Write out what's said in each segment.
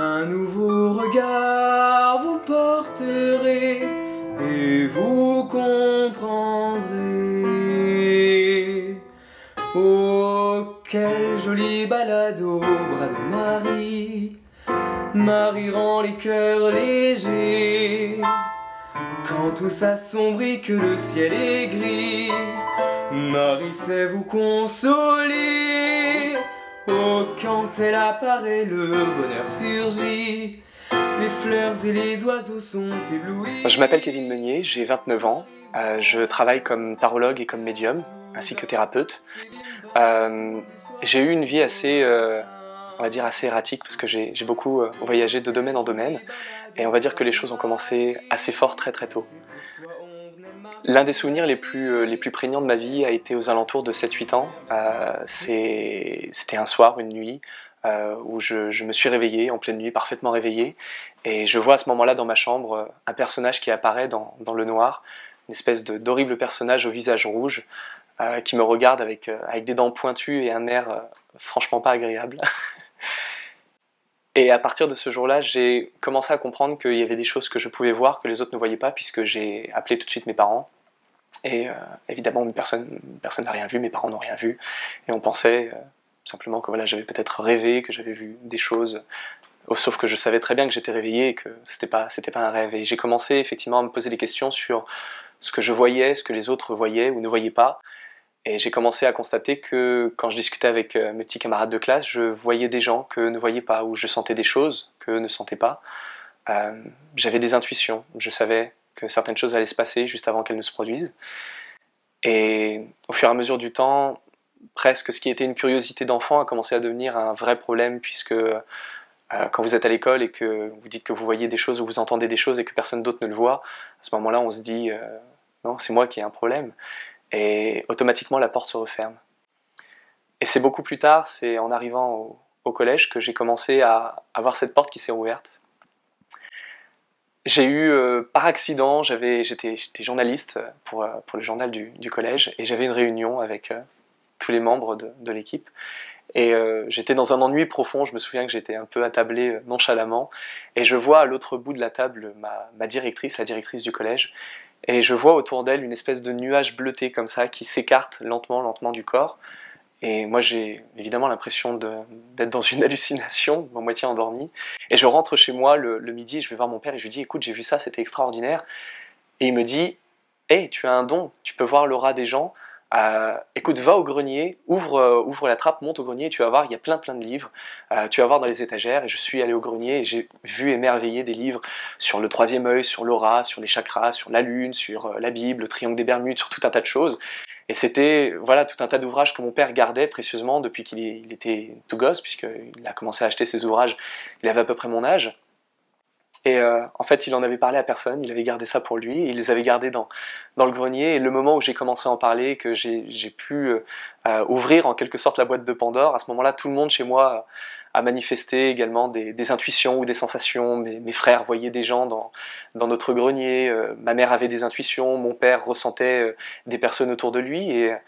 Un nouveau regard vous porterez et vous comprendrez. Oh, quelle jolie balade au bras de Marie. Marie rend les cœurs légers. Quand tout s'assombrit, que le ciel est gris, Marie sait vous consoler. Oh, quand elle apparaît, le bonheur surgit. Les fleurs et les oiseaux sont éblouis. Je m'appelle Kevin Meunier, j'ai 29 ans. Je travaille comme tarologue et comme médium, ainsi que thérapeute. J'ai eu une vie assez, on va dire assez erratique, parce que j'ai beaucoup voyagé de domaine en domaine. Et on va dire que les choses ont commencé assez fort très tôt. L'un des souvenirs les plus prégnants de ma vie a été aux alentours de 7-8 ans. C'était un soir, une nuit, où je me suis réveillé, en pleine nuit, parfaitement réveillé. Et je vois à ce moment-là dans ma chambre un personnage qui apparaît dans le noir, une espèce d'horrible personnage au visage rouge, qui me regarde avec des dents pointues et un air franchement pas agréable. Et à partir de ce jour-là, j'ai commencé à comprendre qu'il y avait des choses que je pouvais voir que les autres ne voyaient pas, puisque j'ai appelé tout de suite mes parents. Et évidemment, personne n'a rien vu, mes parents n'ont rien vu. Et on pensait simplement que voilà, j'avais peut-être rêvé, que j'avais vu des choses, sauf que je savais très bien que j'étais réveillé et que c'était pas un rêve. Et j'ai commencé effectivement à me poser des questions sur ce que je voyais, ce que les autres voyaient ou ne voyaient pas. Et j'ai commencé à constater que quand je discutais avec mes petits camarades de classe, je voyais des gens que ne voyaient pas, ou je sentais des choses que ne sentaient pas. J'avais des intuitions, je savais que certaines choses allaient se passer juste avant qu'elles ne se produisent. Et au fur et à mesure du temps, presque ce qui était une curiosité d'enfant a commencé à devenir un vrai problème, puisque quand vous êtes à l'école et que vous dites que vous voyez des choses ou vous entendez des choses et que personne d'autre ne le voit, à ce moment-là on se dit non, c'est moi qui ai un problème. Et automatiquement la porte se referme. Et c'est beaucoup plus tard, c'est en arrivant au collège que j'ai commencé à avoir cette porte qui s'est rouverte. J'ai eu, par accident, j'étais journaliste pour le journal du collège, et j'avais une réunion avec tous les membres de l'équipe. Et j'étais dans un ennui profond, je me souviens que j'étais un peu attablé nonchalamment, et je vois à l'autre bout de la table ma directrice, la directrice du collège, et je vois autour d'elle une espèce de nuage bleuté comme ça qui s'écarte lentement du corps. Et moi j'ai évidemment l'impression d'être dans une hallucination, à moitié endormi. Et je rentre chez moi le midi et je vais voir mon père et je lui dis écoute, j'ai vu ça, c'était extraordinaire. Et il me dit hey, tu as un don, tu peux voir l'aura des gens. Écoute, va au grenier, ouvre la trappe, monte au grenier, et tu vas voir, il y a plein de livres, tu vas voir dans les étagères. Et je suis allé au grenier et j'ai vu émerveiller des livres sur le troisième œil, sur l'aura, sur les chakras, sur la lune, sur la Bible, le triangle des Bermudes, sur tout un tas de choses. Et c'était voilà, tout un tas d'ouvrages que mon père gardait précieusement depuis qu'il était tout gosse, puisqu'il a commencé à acheter ses ouvrages, il avait à peu près mon âge. Et en fait, il en avait parlé à personne, il avait gardé ça pour lui, il les avait gardés dans le grenier, et le moment où j'ai commencé à en parler, que j'ai pu ouvrir en quelque sorte la boîte de Pandore, à ce moment-là, tout le monde chez moi a manifesté également des intuitions ou des sensations. Mes frères voyaient des gens dans notre grenier, ma mère avait des intuitions, mon père ressentait des personnes autour de lui, et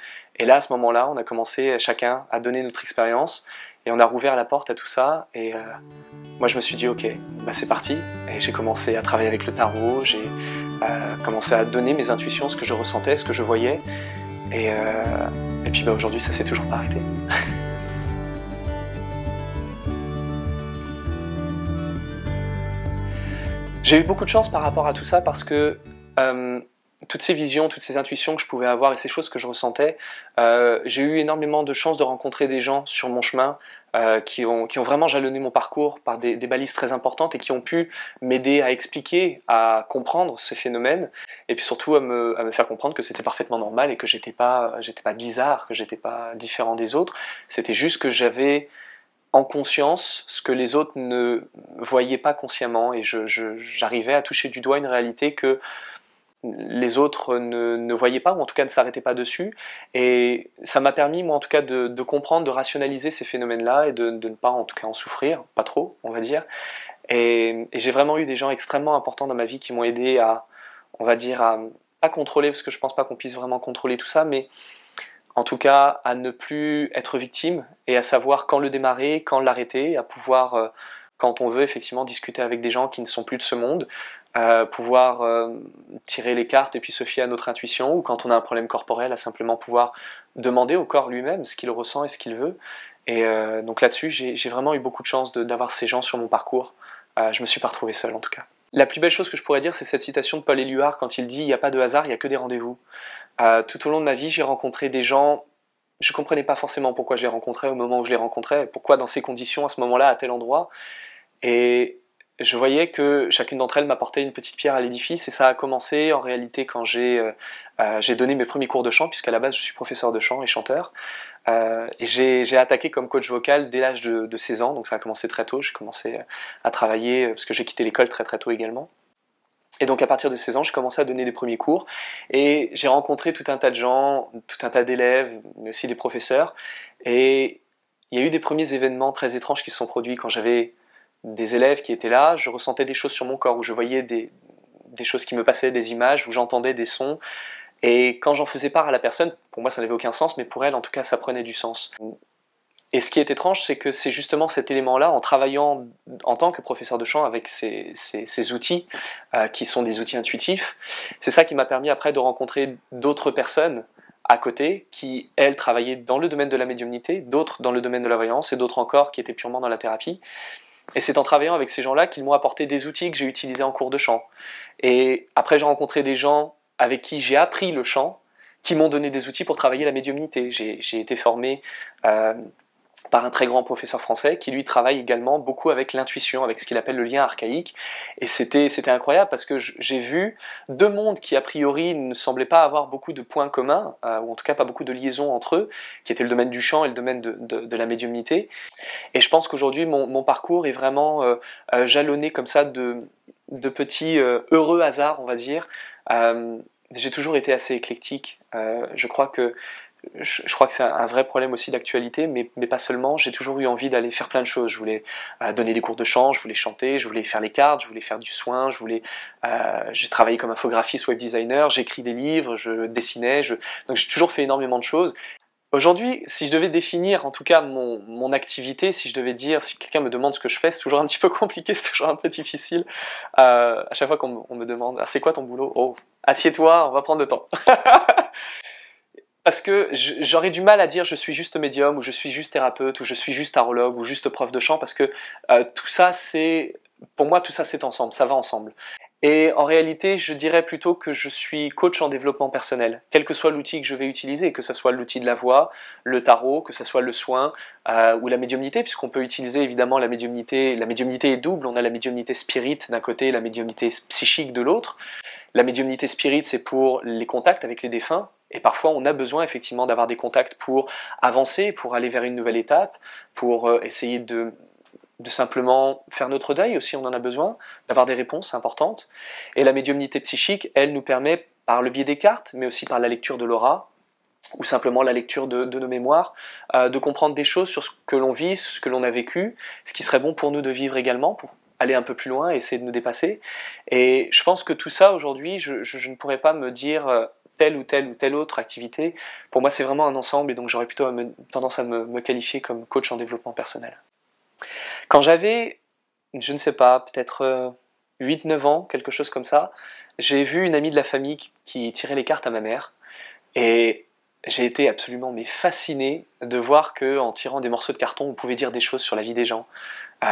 là, à ce moment-là, on a commencé chacun à donner notre expérience, et on a rouvert la porte à tout ça, et moi je me suis dit ok, bah c'est parti, et j'ai commencé à travailler avec le tarot, j'ai commencé à donner mes intuitions, ce que je ressentais, ce que je voyais, et puis bah, aujourd'hui ça s'est toujours pas arrêté. J'ai eu beaucoup de chance par rapport à tout ça parce que toutes ces visions, toutes ces intuitions que je pouvais avoir et ces choses que je ressentais, j'ai eu énormément de chance de rencontrer des gens sur mon chemin qui ont vraiment jalonné mon parcours par des balises très importantes et qui ont pu m'aider à expliquer, à comprendre ces phénomènes, et puis surtout à me faire comprendre que c'était parfaitement normal et que j'étais pas bizarre, que j'étais pas différent des autres. C'était juste que j'avais en conscience ce que les autres ne voyaient pas consciemment, et j'arrivais à toucher du doigt une réalité que les autres ne voyaient pas, ou en tout cas ne s'arrêtaient pas dessus, et ça m'a permis, moi en tout cas, de comprendre, de rationaliser ces phénomènes-là, et de ne pas en tout cas en souffrir, pas trop, on va dire. Et j'ai vraiment eu des gens extrêmement importants dans ma vie qui m'ont aidé à, on va dire, à pas contrôler, parce que je pense pas qu'on puisse vraiment contrôler tout ça, mais en tout cas à ne plus être victime, et à savoir quand le démarrer, quand l'arrêter, à pouvoir quand on veut effectivement discuter avec des gens qui ne sont plus de ce monde, pouvoir tirer les cartes et puis se fier à notre intuition, ou quand on a un problème corporel, à simplement pouvoir demander au corps lui-même ce qu'il ressent et ce qu'il veut. Et donc là-dessus, j'ai vraiment eu beaucoup de chance d'avoir ces gens sur mon parcours. Je me suis pas retrouvé seul en tout cas. La plus belle chose que je pourrais dire, c'est cette citation de Paul Éluard quand il dit « Il n'y a pas de hasard, il n'y a que des rendez-vous ». Tout au long de ma vie, j'ai rencontré des gens, je comprenais pas forcément pourquoi je les rencontrais au moment où je les rencontrais, pourquoi dans ces conditions, à ce moment-là, à tel endroit. Et je voyais que chacune d'entre elles m'apportait une petite pierre à l'édifice, et ça a commencé en réalité quand j'ai donné mes premiers cours de chant, puisqu'à la base je suis professeur de chant et chanteur. Et j'ai attaqué comme coach vocal dès l'âge de 16 ans, donc ça a commencé très tôt, j'ai commencé à travailler, parce que j'ai quitté l'école très très tôt également. Et donc à partir de 16 ans, j'ai commencé à donner des premiers cours, et j'ai rencontré tout un tas de gens, tout un tas d'élèves, mais aussi des professeurs, et il y a eu des premiers événements très étranges qui se sont produits quand j'avais des élèves qui étaient là, je ressentais des choses sur mon corps, où je voyais des choses qui me passaient, des images, où j'entendais des sons, et quand j'en faisais part à la personne, pour moi ça n'avait aucun sens, mais pour elle en tout cas ça prenait du sens. Et ce qui est étrange, c'est que c'est justement cet élément-là, en travaillant en tant que professeur de chant avec ces outils, qui sont des outils intuitifs, c'est ça qui m'a permis après de rencontrer d'autres personnes à côté, qui, elles, travaillaient dans le domaine de la médiumnité, d'autres dans le domaine de la voyance, et d'autres encore qui étaient purement dans la thérapie. Et c'est en travaillant avec ces gens-là qu'ils m'ont apporté des outils que j'ai utilisés en cours de chant. Et après, j'ai rencontré des gens avec qui j'ai appris le chant, qui m'ont donné des outils pour travailler la médiumnité. J'ai été formé par un très grand professeur français qui lui travaille également beaucoup avec l'intuition, avec ce qu'il appelle le lien archaïque, et c'était incroyable parce que j'ai vu deux mondes qui a priori ne semblaient pas avoir beaucoup de points communs, ou en tout cas pas beaucoup de liaisons entre eux, qui étaient le domaine du chant et le domaine de la médiumnité, et je pense qu'aujourd'hui mon parcours est vraiment jalonné comme ça de petits heureux hasards, on va dire. J'ai toujours été assez éclectique, je crois que c'est un vrai problème aussi d'actualité, mais pas seulement. J'ai toujours eu envie d'aller faire plein de choses. Je voulais donner des cours de chant, je voulais chanter, je voulais faire les cartes, je voulais faire du soin, j'ai travaillé comme infographiste, web designer, j'écris des livres, je dessinais, donc j'ai toujours fait énormément de choses. Aujourd'hui, si je devais définir en tout cas mon activité, si je devais dire, si quelqu'un me demande ce que je fais, c'est toujours un petit peu compliqué, c'est toujours un peu difficile. À chaque fois qu'on me demande « c'est quoi ton boulot ?» Oh, assieds-toi, on va prendre le temps. Parce que j'aurais du mal à dire je suis juste médium, ou je suis juste thérapeute, ou je suis juste tarologue, ou juste prof de chant, parce que tout ça pour moi tout ça c'est ensemble, ça va ensemble. Et en réalité je dirais plutôt que je suis coach en développement personnel, quel que soit l'outil que je vais utiliser, que ce soit l'outil de la voix, le tarot, que ce soit le soin, ou la médiumnité, puisqu'on peut utiliser évidemment la médiumnité est double, on a la médiumnité spirit d'un côté, la médiumnité psychique de l'autre. La médiumnité spirit c'est pour les contacts avec les défunts, et parfois on a besoin effectivement d'avoir des contacts pour avancer, pour aller vers une nouvelle étape, pour essayer de simplement faire notre deuil aussi, on en a besoin, d'avoir des réponses importantes. Et la médiumnité psychique, elle nous permet par le biais des cartes, mais aussi par la lecture de l'aura, ou simplement la lecture de nos mémoires, de comprendre des choses sur ce que l'on vit, ce que l'on a vécu, ce qui serait bon pour nous de vivre également, pour aller un peu plus loin et essayer de nous dépasser. Et je pense que tout ça aujourd'hui, je ne pourrais pas me dire telle ou telle autre activité. Pour moi c'est vraiment un ensemble, et donc j'aurais plutôt tendance à me qualifier comme coach en développement personnel. Quand j'avais, je ne sais pas, peut-être 8-9 ans, quelque chose comme ça, j'ai vu une amie de la famille qui tirait les cartes à ma mère, et j'ai été absolument fasciné de voir qu'en tirant des morceaux de carton, on pouvait dire des choses sur la vie des gens,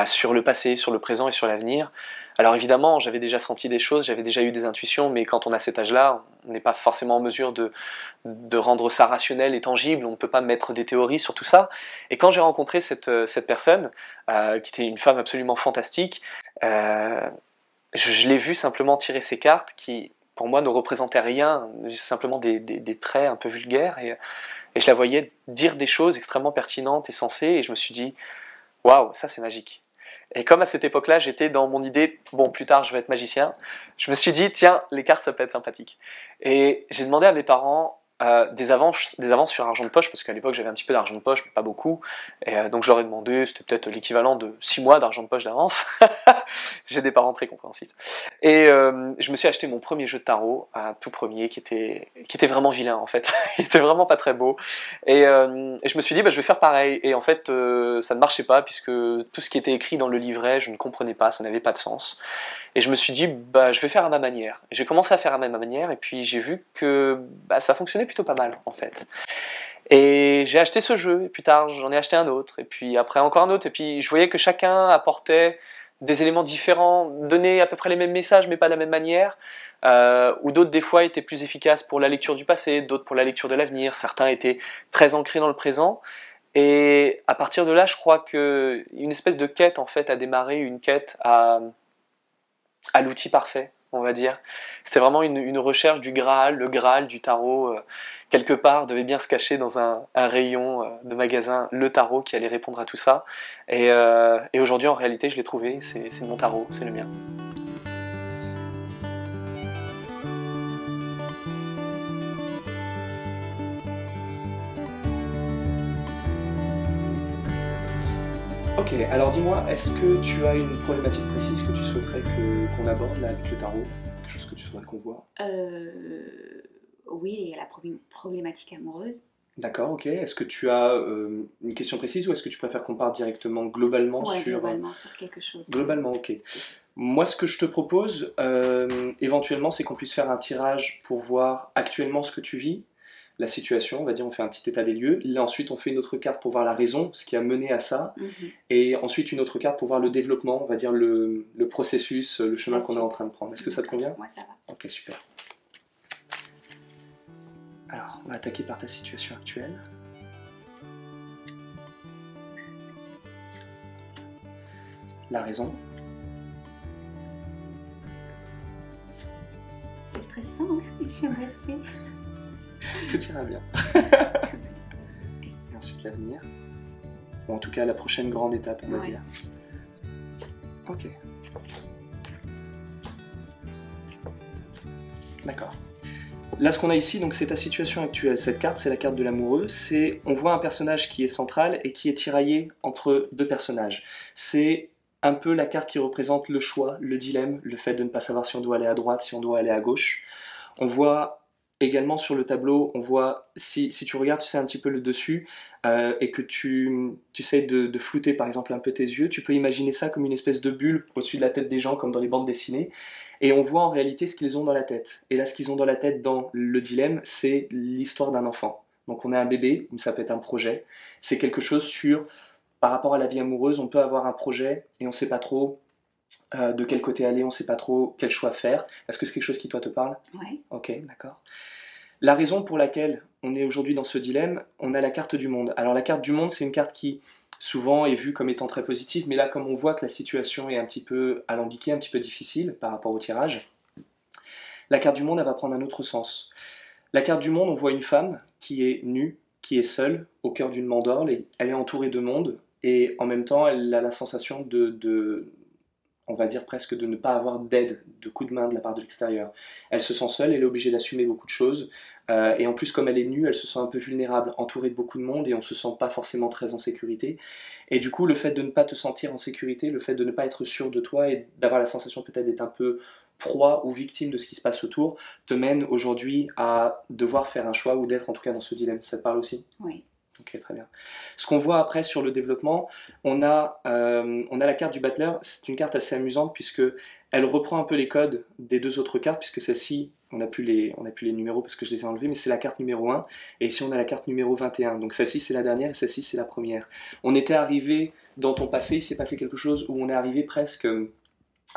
sur le passé, sur le présent et sur l'avenir. Alors évidemment, j'avais déjà senti des choses, j'avais déjà eu des intuitions, mais quand on a cet âge-là, on n'est pas forcément en mesure de rendre ça rationnel et tangible, on ne peut pas mettre des théories sur tout ça. Et quand j'ai rencontré cette personne, qui était une femme absolument fantastique, je l'ai vue simplement tirer ses cartes qui, pour moi, ne représentaient rien, simplement des traits un peu vulgaires, et je la voyais dire des choses extrêmement pertinentes et sensées, et je me suis dit « Waouh, ça c'est magique !» Et comme à cette époque-là, j'étais dans mon idée « Bon, plus tard, je vais être magicien », je me suis dit « Tiens, les cartes, ça peut être sympathique ». Et j'ai demandé à mes parents des avances sur argent de poche, parce qu'à l'époque j'avais un petit peu d'argent de poche, mais pas beaucoup, et donc je leur ai demandé, c'était peut-être l'équivalent de 6 mois d'argent de poche d'avance. J'ai des parents très compréhensifs. Et je me suis acheté mon premier jeu de tarot, un tout premier, qui était vraiment vilain en fait, il était vraiment pas très beau, et je me suis dit, bah, je vais faire pareil, et en fait ça ne marchait pas, puisque tout ce qui était écrit dans le livret, je ne comprenais pas, ça n'avait pas de sens. Et je me suis dit, bah, je vais faire à ma manière. J'ai commencé à faire à ma manière, et puis j'ai vu que bah, ça fonctionnait plutôt pas mal, en fait. Et j'ai acheté ce jeu, et plus tard, j'en ai acheté un autre, et puis après encore un autre, et puis je voyais que chacun apportait des éléments différents, donnait à peu près les mêmes messages, mais pas de la même manière, ou d'autres, des fois, étaient plus efficaces pour la lecture du passé, d'autres pour la lecture de l'avenir, certains étaient très ancrés dans le présent. Et à partir de là, je crois qu'une espèce de quête, en fait, a démarré, une quête à l'outil parfait, on va dire. C'était vraiment une recherche du Graal, le Graal du tarot, quelque part devait bien se cacher dans un rayon de magasin, le tarot qui allait répondre à tout ça. Et aujourd'hui, en réalité, je l'ai trouvé, c'est mon tarot, c'est le mien. Ok, alors dis-moi, est-ce que tu as une problématique précise que tu souhaiterais qu'on aborde là avec le tarot? Quelque chose que tu souhaiterais qu'on voit? Oui, il y a la problématique amoureuse. D'accord, ok. Est-ce que tu as une question précise ou est-ce que tu préfères qu'on parte directement globalement Ouais, sur... globalement sur quelque chose. Globalement, ok. Moi, ce que je te propose, éventuellement, c'est qu'on puisse faire un tirage pour voir actuellement ce que tu vis, la situation, on va dire, on fait un petit état des lieux. Là, ensuite, on fait une autre carte pour voir la raison, ce qui a mené à ça. Et ensuite, une autre carte pour voir le développement, on va dire, le processus, le chemin qu'on est en train de prendre. Est-ce que ça te convient? Ouais, ça va. Ok, super. Alors, on va attaquer par ta situation actuelle. La raison. C'est stressant, hein, je suis restée. Tout ira bien. Et ensuite l'avenir. Ou en tout cas la prochaine grande étape, on va dire. Ok. D'accord. Là, ce qu'on a ici, donc c'est ta situation actuelle. Cette carte, c'est la carte de l'amoureux. On voit un personnage qui est central et qui est tiraillé entre deux personnages. C'est un peu la carte qui représente le choix, le dilemme, le fait de ne pas savoir si on doit aller à droite, si on doit aller à gauche. On voit également sur le tableau, on voit, si tu regardes, tu sais un petit peu le dessus, et que tu essaies de flouter par exemple un peu tes yeux, tu peux imaginer ça comme une espèce de bulle au-dessus de la tête des gens, comme dans les bandes dessinées, et on voit en réalité ce qu'ils ont dans la tête. Et là, ce qu'ils ont dans la tête dans le dilemme, c'est l'histoire d'un enfant. Donc on a un bébé, ça peut être un projet, c'est quelque chose sur, par rapport à la vie amoureuse, on peut avoir un projet, et on ne sait pas trop de quel côté aller, on ne sait pas trop quel choix faire. Est-ce que c'est quelque chose qui toi te parle? Ouais. Ok, d'accord. La raison pour laquelle on est aujourd'hui dans ce dilemme, on a la carte du monde. Alors la carte du monde, c'est une carte qui souvent est vue comme étant très positive, mais là comme on voit que la situation est un petit peu alambiquée, un petit peu difficile par rapport au tirage, la carte du monde, elle va prendre un autre sens. La carte du monde, on voit une femme qui est nue, qui est seule, au cœur d'une mandorle, et elle est entourée de monde, et en même temps, elle a la sensation on va dire presque de ne pas avoir d'aide, de coup de main de la part de l'extérieur. Elle se sent seule, elle est obligée d'assumer beaucoup de choses, et en plus comme elle est nue, elle se sent un peu vulnérable, entourée de beaucoup de monde, et on se sent pas forcément très en sécurité. Et du coup, le fait de ne pas te sentir en sécurité, le fait de ne pas être sûr de toi, et d'avoir la sensation peut-être d'être un peu proie ou victime de ce qui se passe autour, te mène aujourd'hui à devoir faire un choix, ou d'être en tout cas dans ce dilemme. Ça te parle aussi? Oui. Ok, très bien. Ce qu'on voit après sur le développement, on a la carte du battleur. C'est une carte assez amusante puisque elle reprend un peu les codes des deux autres cartes, puisque celle-ci, on n'a plus les numéros parce que je les ai enlevés, mais c'est la carte numéro 1, et ici on a la carte numéro 21. Donc celle-ci c'est la dernière et celle-ci c'est la première. On était arrivé dans ton passé, il s'est passé quelque chose où on est arrivé presque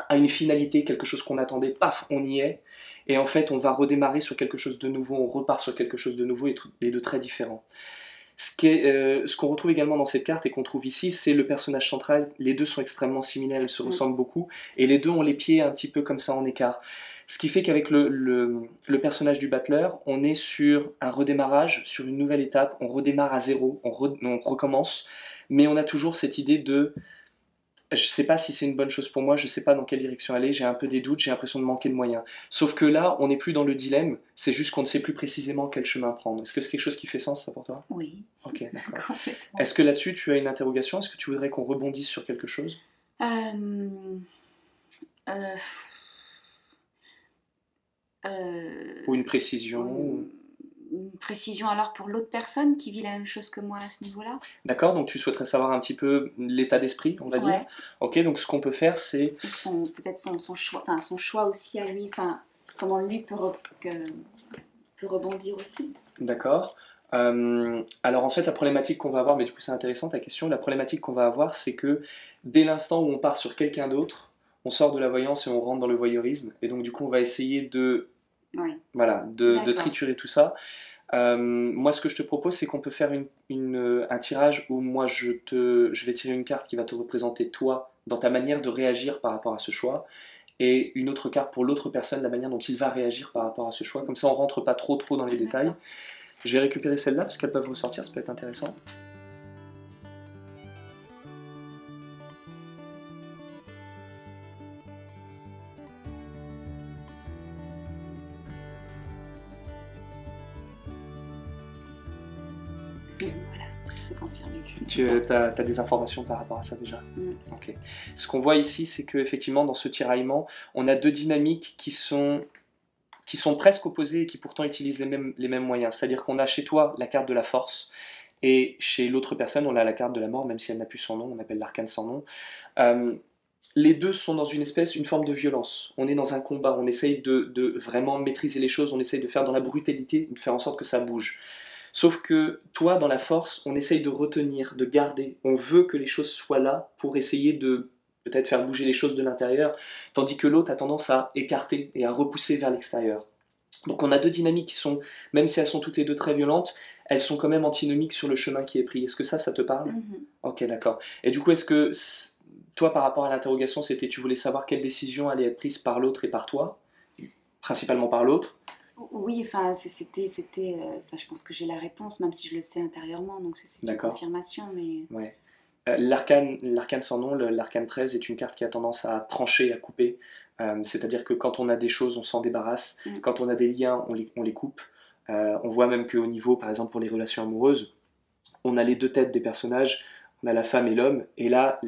à une finalité, quelque chose qu'on attendait, paf, on y est, et en fait on va redémarrer sur quelque chose de nouveau, on repart sur quelque chose de nouveau et de très différent. Ce qu'on retrouve également dans cette carte et qu'on trouve ici, c'est le personnage central. Les deux sont extrêmement similaires, ils se ressemblent beaucoup, et les deux ont les pieds un petit peu comme ça en écart. Ce qui fait qu'avec le personnage du battleur, on est sur un redémarrage, sur une nouvelle étape, on redémarre à zéro, on recommence, mais on a toujours cette idée de je sais pas si c'est une bonne chose pour moi, je sais pas dans quelle direction aller, j'ai un peu des doutes, j'ai l'impression de manquer de moyens. Sauf que là, on n'est plus dans le dilemme, c'est juste qu'on ne sait plus précisément quel chemin prendre. Est-ce que c'est quelque chose qui fait sens, ça, pour toi? Oui, Ok, d'accord. complètement. Est-ce que là-dessus, tu as une interrogation? Est-ce que tu voudrais qu'on rebondisse sur quelque chose? Euh, euh, euh, Ou une précision? une précision alors pour l'autre personne qui vit la même chose que moi à ce niveau-là? D'accord, donc tu souhaiterais savoir un petit peu l'état d'esprit, on va dire? Ouais. Ok, donc ce qu'on peut faire, c'est... Peut-être son choix, enfin son choix aussi à lui, enfin comment lui peut rebondir aussi. D'accord. Alors en fait, la problématique qu'on va avoir, mais du coup c'est intéressant ta question, la problématique qu'on va avoir, c'est que dès l'instant où on part sur quelqu'un d'autre, on sort de la voyance et on rentre dans le voyeurisme, et donc du coup on va essayer de, Oui, voilà, de d'accord. triturer tout ça. Moi ce que je te propose, c'est qu'on peut faire un tirage où moi je vais tirer une carte qui va te représenter toi, dans ta manière de réagir par rapport à ce choix, et une autre carte pour l'autre personne, la manière dont il va réagir par rapport à ce choix. Comme ça on rentre pas trop dans les détails. D'accord. Je vais récupérer celles-là parce qu'elles peuvent ressortir, ça peut être intéressant. Voilà, c'est confirmé. Tu as des informations par rapport à ça déjà? Mm. Ok. Ce qu'on voit ici, c'est qu'effectivement, dans ce tiraillement, on a deux dynamiques qui sont presque opposées et qui pourtant utilisent les mêmes moyens. C'est-à-dire qu'on a chez toi la carte de la force, et chez l'autre personne, on a la carte de la mort, même si elle n'a plus son nom, on appelle l'arcane sans nom. Les deux sont dans une forme de violence. On est dans un combat, on essaye de vraiment maîtriser les choses, on essaye de faire dans la brutalité, de faire en sorte que ça bouge. Sauf que toi, dans la force, on essaye de retenir, de garder. On veut que les choses soient là pour essayer de peut-être faire bouger les choses de l'intérieur, tandis que l'autre a tendance à écarter et à repousser vers l'extérieur. Donc on a deux dynamiques qui sont, même si elles sont toutes les deux très violentes, elles sont quand même antinomiques sur le chemin qui est pris. Est-ce que ça te parle? Ok, d'accord. Et du coup, est-ce que toi, par rapport à l'interrogation, c'était tu voulais savoir quelle décision allait être prise par l'autre et par toi? Principalement par l'autre? Oui, enfin, enfin, je pense que j'ai la réponse, même si je le sais intérieurement, donc c'est une D'accord. confirmation, mais... Ouais. L'arcane sans nom, l'arcane 13, est une carte qui a tendance à trancher, à couper. C'est-à-dire que quand on a des choses, on s'en débarrasse. Mm. Quand on a des liens, on les coupe. On voit même qu'au niveau, par exemple, pour les relations amoureuses, on a les deux têtes des personnages, on a la femme et l'homme, et là,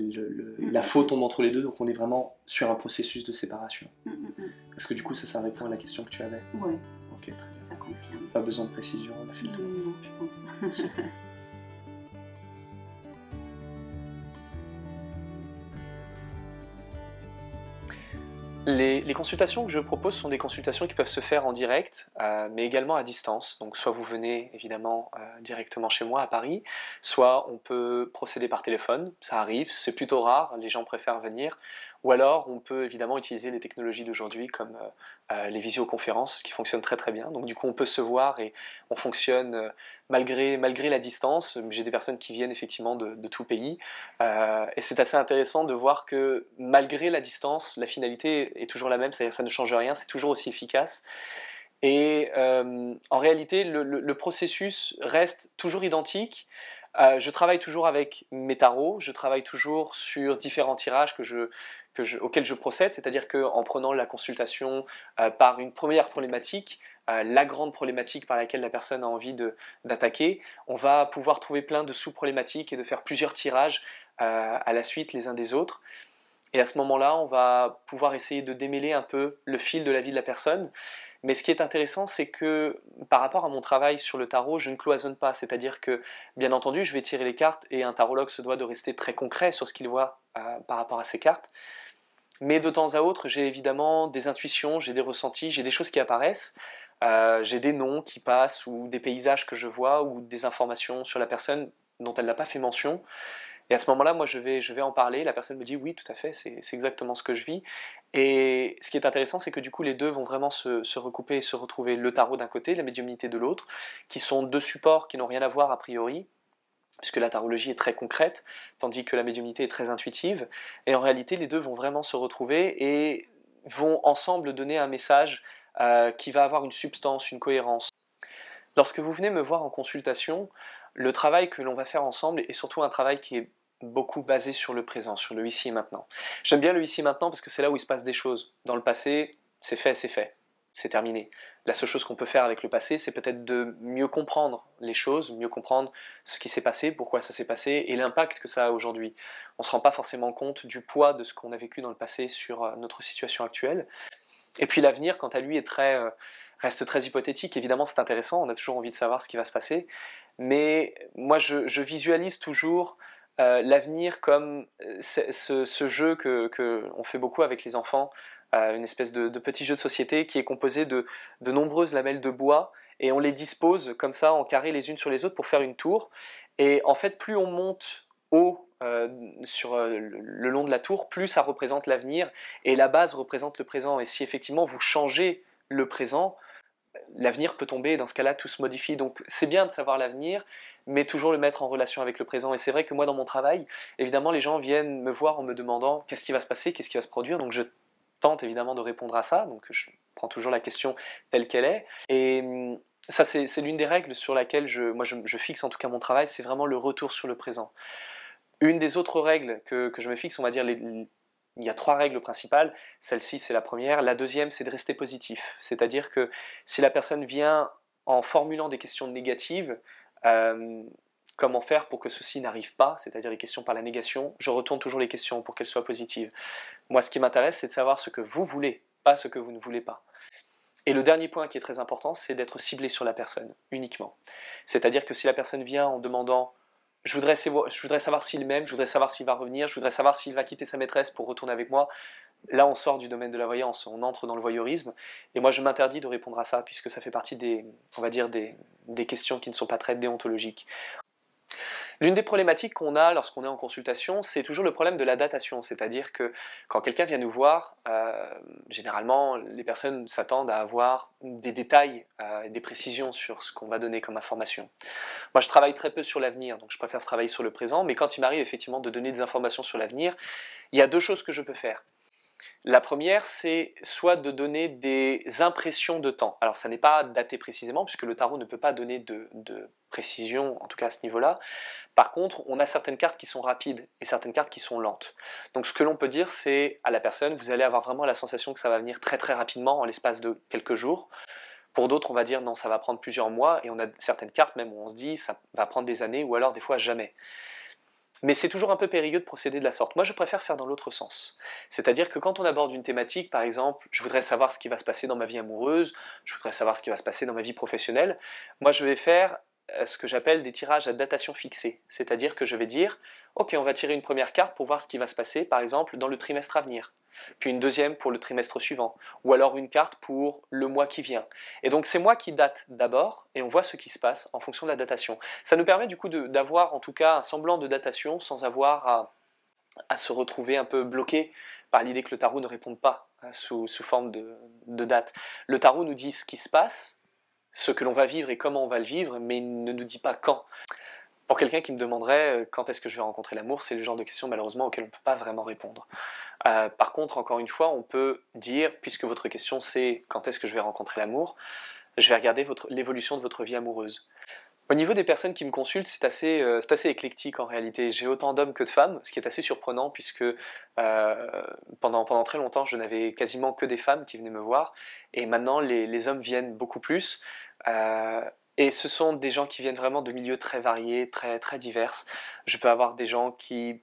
la faute tombe entre les deux, donc on est vraiment sur un processus de séparation. Est-ce que du coup, ça répond à la question que tu avais? Ouais, Ok, très bien. ça confirme. Pas besoin de précision, on a fait le tour. Non, je pense. Les consultations que je propose sont des consultations qui peuvent se faire en direct, mais également à distance. Donc soit vous venez évidemment directement chez moi à Paris, soit on peut procéder par téléphone, ça arrive, c'est plutôt rare, les gens préfèrent venir, ou alors on peut évidemment utiliser les technologies d'aujourd'hui comme les visioconférences, ce qui fonctionne très très bien. Donc du coup on peut se voir et on fonctionne malgré la distance. J'ai des personnes qui viennent effectivement de tout le pays, et c'est assez intéressant de voir que malgré la distance, la finalité est toujours la même, c'est-à-dire que ça ne change rien, c'est toujours aussi efficace. Et en réalité, le processus reste toujours identique. Je travaille toujours avec mes tarots, je travaille toujours sur différents tirages auxquels je procède, c'est-à-dire qu'en prenant la consultation par une première problématique, la grande problématique par laquelle la personne a envie d'attaquer, on va pouvoir trouver plein de sous-problématiques et de faire plusieurs tirages à la suite les uns des autres. Et à ce moment-là, on va pouvoir essayer de démêler un peu le fil de la vie de la personne. Mais ce qui est intéressant, c'est que par rapport à mon travail sur le tarot, je ne cloisonne pas. C'est-à-dire que, bien entendu, je vais tirer les cartes et un tarologue se doit de rester très concret sur ce qu'il voit par rapport à ces cartes. Mais de temps à autre, j'ai évidemment des intuitions, j'ai des ressentis, j'ai des choses qui apparaissent. J'ai des noms qui passent ou des paysages que je vois ou des informations sur la personne dont elle n'a pas fait mention. Et à ce moment-là, moi, je vais en parler. La personne me dit oui, tout à fait, c'est exactement ce que je vis. Et ce qui est intéressant, c'est que du coup, les deux vont vraiment se recouper et se retrouver. Le tarot d'un côté, la médiumnité de l'autre, qui sont deux supports qui n'ont rien à voir a priori, puisque la tarologie est très concrète, tandis que la médiumnité est très intuitive. Et en réalité, les deux vont vraiment se retrouver et vont ensemble donner un message qui va avoir une substance, une cohérence. Lorsque vous venez me voir en consultation, le travail que l'on va faire ensemble est surtout un travail qui est beaucoup basé sur le présent, sur le ici et maintenant. J'aime bien le ici et maintenant parce que c'est là où il se passe des choses. Dans le passé, c'est fait, c'est terminé. La seule chose qu'on peut faire avec le passé, c'est peut-être de mieux comprendre les choses, mieux comprendre ce qui s'est passé, pourquoi ça s'est passé et l'impact que ça a aujourd'hui. On ne se rend pas forcément compte du poids de ce qu'on a vécu dans le passé sur notre situation actuelle. Et puis l'avenir, quant à lui, reste très hypothétique. Évidemment, c'est intéressant, on a toujours envie de savoir ce qui va se passer, mais moi, je visualise toujours l'avenir comme ce jeu que on fait beaucoup avec les enfants, une espèce de petit jeu de société qui est composé de nombreuses lamelles de bois, et on les dispose comme ça en carré les unes sur les autres pour faire une tour. Et en fait, plus on monte haut sur le long de la tour, plus ça représente l'avenir, et la base représente le présent. Et si effectivement vous changez le présent, l'avenir peut tomber, et dans ce cas-là, tout se modifie. Donc c'est bien de savoir l'avenir, mais toujours le mettre en relation avec le présent. Et c'est vrai que moi, dans mon travail, évidemment, les gens viennent me voir en me demandant qu'est-ce qui va se passer, qu'est-ce qui va se produire. Donc je tente évidemment de répondre à ça, donc je prends toujours la question telle qu'elle est. Et ça, c'est l'une des règles sur laquelle je fixe en tout cas mon travail, c'est vraiment le retour sur le présent. Une des autres règles que je me fixe, on va dire, il y a 3 règles principales. Celle-ci, c'est la première. La deuxième, c'est de rester positif. C'est-à-dire que si la personne vient en formulant des questions négatives, comment faire pour que ceci n'arrive pas, c'est-à-dire les questions par la négation, je retourne toujours les questions pour qu'elles soient positives. Moi, ce qui m'intéresse, c'est de savoir ce que vous voulez, pas ce que vous ne voulez pas. Et le dernier point qui est très important, c'est d'être ciblé sur la personne, uniquement. C'est-à-dire que si la personne vient en demandant je voudrais savoir s'il m'aime, je voudrais savoir s'il va revenir, je voudrais savoir s'il va quitter sa maîtresse pour retourner avec moi. Là, on sort du domaine de la voyance, on entre dans le voyeurisme. Et moi, je m'interdis de répondre à ça, puisque ça fait partie on va dire, des questions qui ne sont pas très déontologiques. L'une des problématiques qu'on a lorsqu'on est en consultation, c'est toujours le problème de la datation, c'est-à-dire que quand quelqu'un vient nous voir, généralement les personnes s'attendent à avoir des détails, des précisions sur ce qu'on va donner comme information. Moi je travaille très peu sur l'avenir, donc je préfère travailler sur le présent, mais quand il m'arrive effectivement de donner des informations sur l'avenir, il y a 2 choses que je peux faire. La première, c'est soit de donner des impressions de temps. Alors ça n'est pas daté précisément, puisque le tarot ne peut pas donner de précision, en tout cas à ce niveau-là. Par contre, on a certaines cartes qui sont rapides et certaines cartes qui sont lentes. Donc ce que l'on peut dire, c'est à la personne, vous allez avoir vraiment la sensation que ça va venir très très rapidement, en l'espace de quelques jours. Pour d'autres, on va dire non, ça va prendre plusieurs mois, et on a certaines cartes même où on se dit ça va prendre des années, ou alors des fois jamais. Mais c'est toujours un peu périlleux de procéder de la sorte. Moi, je préfère faire dans l'autre sens. C'est-à-dire que quand on aborde une thématique, par exemple, je voudrais savoir ce qui va se passer dans ma vie amoureuse, je voudrais savoir ce qui va se passer dans ma vie professionnelle, moi je vais faire ce que j'appelle des tirages à datation fixée. C'est-à-dire que je vais dire, ok, on va tirer une première carte pour voir ce qui va se passer, par exemple, dans le trimestre à venir. Puis une deuxième pour le trimestre suivant, ou alors une carte pour le mois qui vient. Et donc c'est moi qui date d'abord, et on voit ce qui se passe en fonction de la datation. Ça nous permet du coup d'avoir en tout cas un semblant de datation sans avoir à se retrouver un peu bloqué par l'idée que le tarot ne réponde pas sous forme de date. Le tarot nous dit ce qui se passe, ce que l'on va vivre et comment on va le vivre, mais il ne nous dit pas quand. Pour quelqu'un qui me demanderait quand est-ce que je vais rencontrer l'amour, c'est le genre de question malheureusement auquel on ne peut pas vraiment répondre. Par contre, encore une fois, on peut dire, puisque votre question c'est quand est-ce que je vais rencontrer l'amour, je vais regarder l'évolution de votre vie amoureuse. Au niveau des personnes qui me consultent, c'est assez éclectique en réalité. J'ai autant d'hommes que de femmes, ce qui est assez surprenant puisque pendant très longtemps, je n'avais quasiment que des femmes qui venaient me voir, et maintenant les hommes viennent beaucoup plus. Et ce sont des gens qui viennent vraiment de milieux très variés, très, très divers. Je peux avoir des gens qui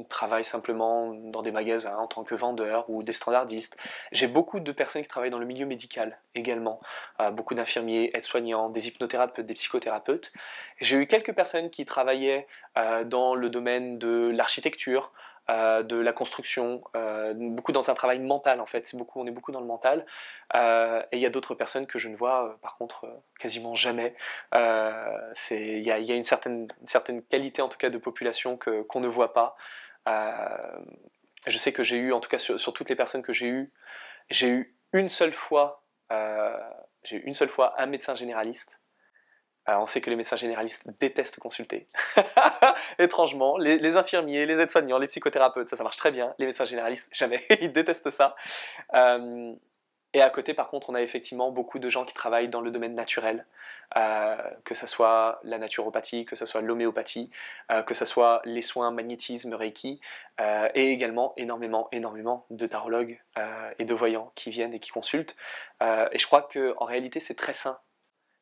travaillent simplement dans des magasins en tant que vendeurs ou des standardistes. J'ai beaucoup de personnes qui travaillent dans le milieu médical également. Beaucoup d'infirmiers, aides-soignants, des hypnothérapeutes, des psychothérapeutes. J'ai eu quelques personnes qui travaillaient dans le domaine de l'architecture, de la construction, beaucoup dans un travail mental en fait, on est beaucoup dans le mental, et il y a d'autres personnes que je ne vois par contre quasiment jamais. Il y a une certaine qualité en tout cas de population qu'on ne voit pas. Je sais que j'ai eu, en tout cas sur toutes les personnes que j'ai eu une seule fois un médecin généraliste. On sait que les médecins généralistes détestent consulter. Étrangement, les infirmiers, les aides-soignants, les psychothérapeutes, ça marche très bien. Les médecins généralistes, jamais. Ils détestent ça. Et à côté, par contre, on a effectivement beaucoup de gens qui travaillent dans le domaine naturel, que ce soit la naturopathie, que ce soit l'homéopathie, que ce soit les soins magnétisme, Reiki, et également énormément de tarologues et de voyants qui viennent et qui consultent. Et je crois qu'en réalité, c'est très sain.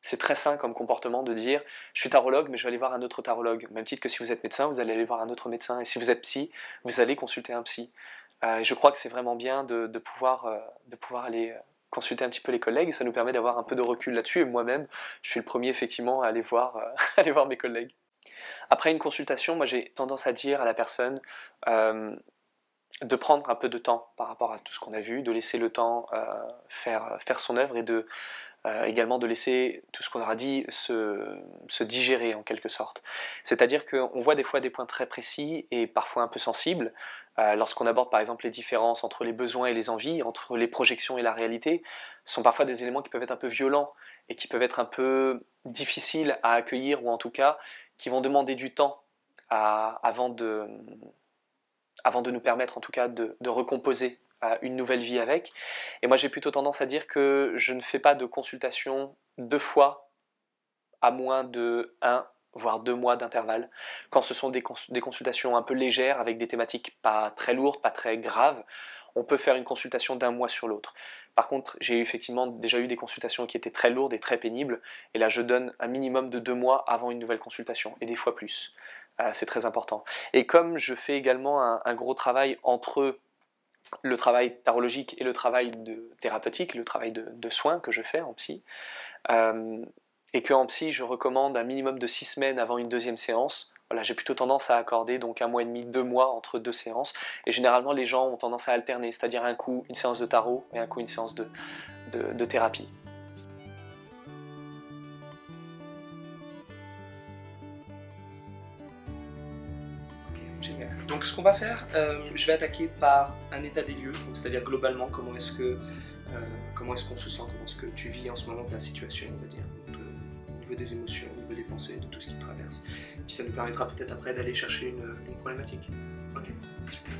C'est très sain comme comportement de dire je suis tarologue mais je vais aller voir un autre tarologue. Au même titre que si vous êtes médecin, vous allez aller voir un autre médecin. Et si vous êtes psy, vous allez consulter un psy. Et je crois que c'est vraiment bien de pouvoir aller consulter un petit peu les collègues et ça nous permet d'avoir un peu de recul là-dessus. Et moi-même, je suis le premier effectivement à aller voir, aller voir mes collègues. Après une consultation, moi j'ai tendance à dire à la personne de prendre un peu de temps par rapport à tout ce qu'on a vu, de laisser le temps faire son œuvre et également de laisser tout ce qu'on aura dit se digérer en quelque sorte. C'est-à-dire qu'on voit des fois des points très précis et parfois un peu sensibles, lorsqu'on aborde par exemple les différences entre les besoins et les envies, entre les projections et la réalité, ce sont parfois des éléments qui peuvent être un peu violents et qui peuvent être un peu difficiles à accueillir ou en tout cas qui vont demander du temps avant de nous permettre en tout cas de recomposer une nouvelle vie avec. Et moi j'ai plutôt tendance à dire que je ne fais pas de consultation 2 fois à moins de 1 voire 2 mois d'intervalle. Quand ce sont des consultations un peu légères avec des thématiques pas très lourdes, pas très graves, on peut faire une consultation d'1 mois sur l'autre. Par contre, j'ai effectivement déjà eu des consultations qui étaient très lourdes et très pénibles, et là je donne un minimum de 2 mois avant une nouvelle consultation, et des fois plus. C'est très important. Et comme je fais également un gros travail entre le travail tarologique et le travail thérapeutique, le travail de soins que je fais en psy, et qu'en psy je recommande un minimum de 6 semaines avant une deuxième séance. Voilà, j'ai plutôt tendance à accorder donc 1 mois et demi, 2 mois entre 2 séances, et généralement les gens ont tendance à alterner, c'est-à-dire un coup une séance de tarot et un coup une séance de thérapie. Génial. Donc ce qu'on va faire, je vais attaquer par un état des lieux, c'est-à-dire globalement comment est-ce qu'on se sent, comment est-ce que tu vis en ce moment ta situation, on va dire, au niveau des émotions, au niveau des pensées, de tout ce qui te traverse. Puis ça nous permettra peut-être après d'aller chercher une problématique. Ok, super.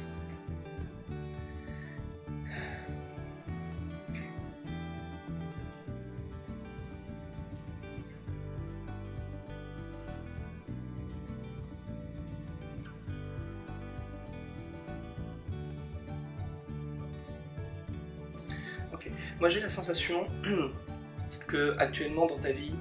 Ok. Moi j'ai la sensation que actuellement dans ta vie,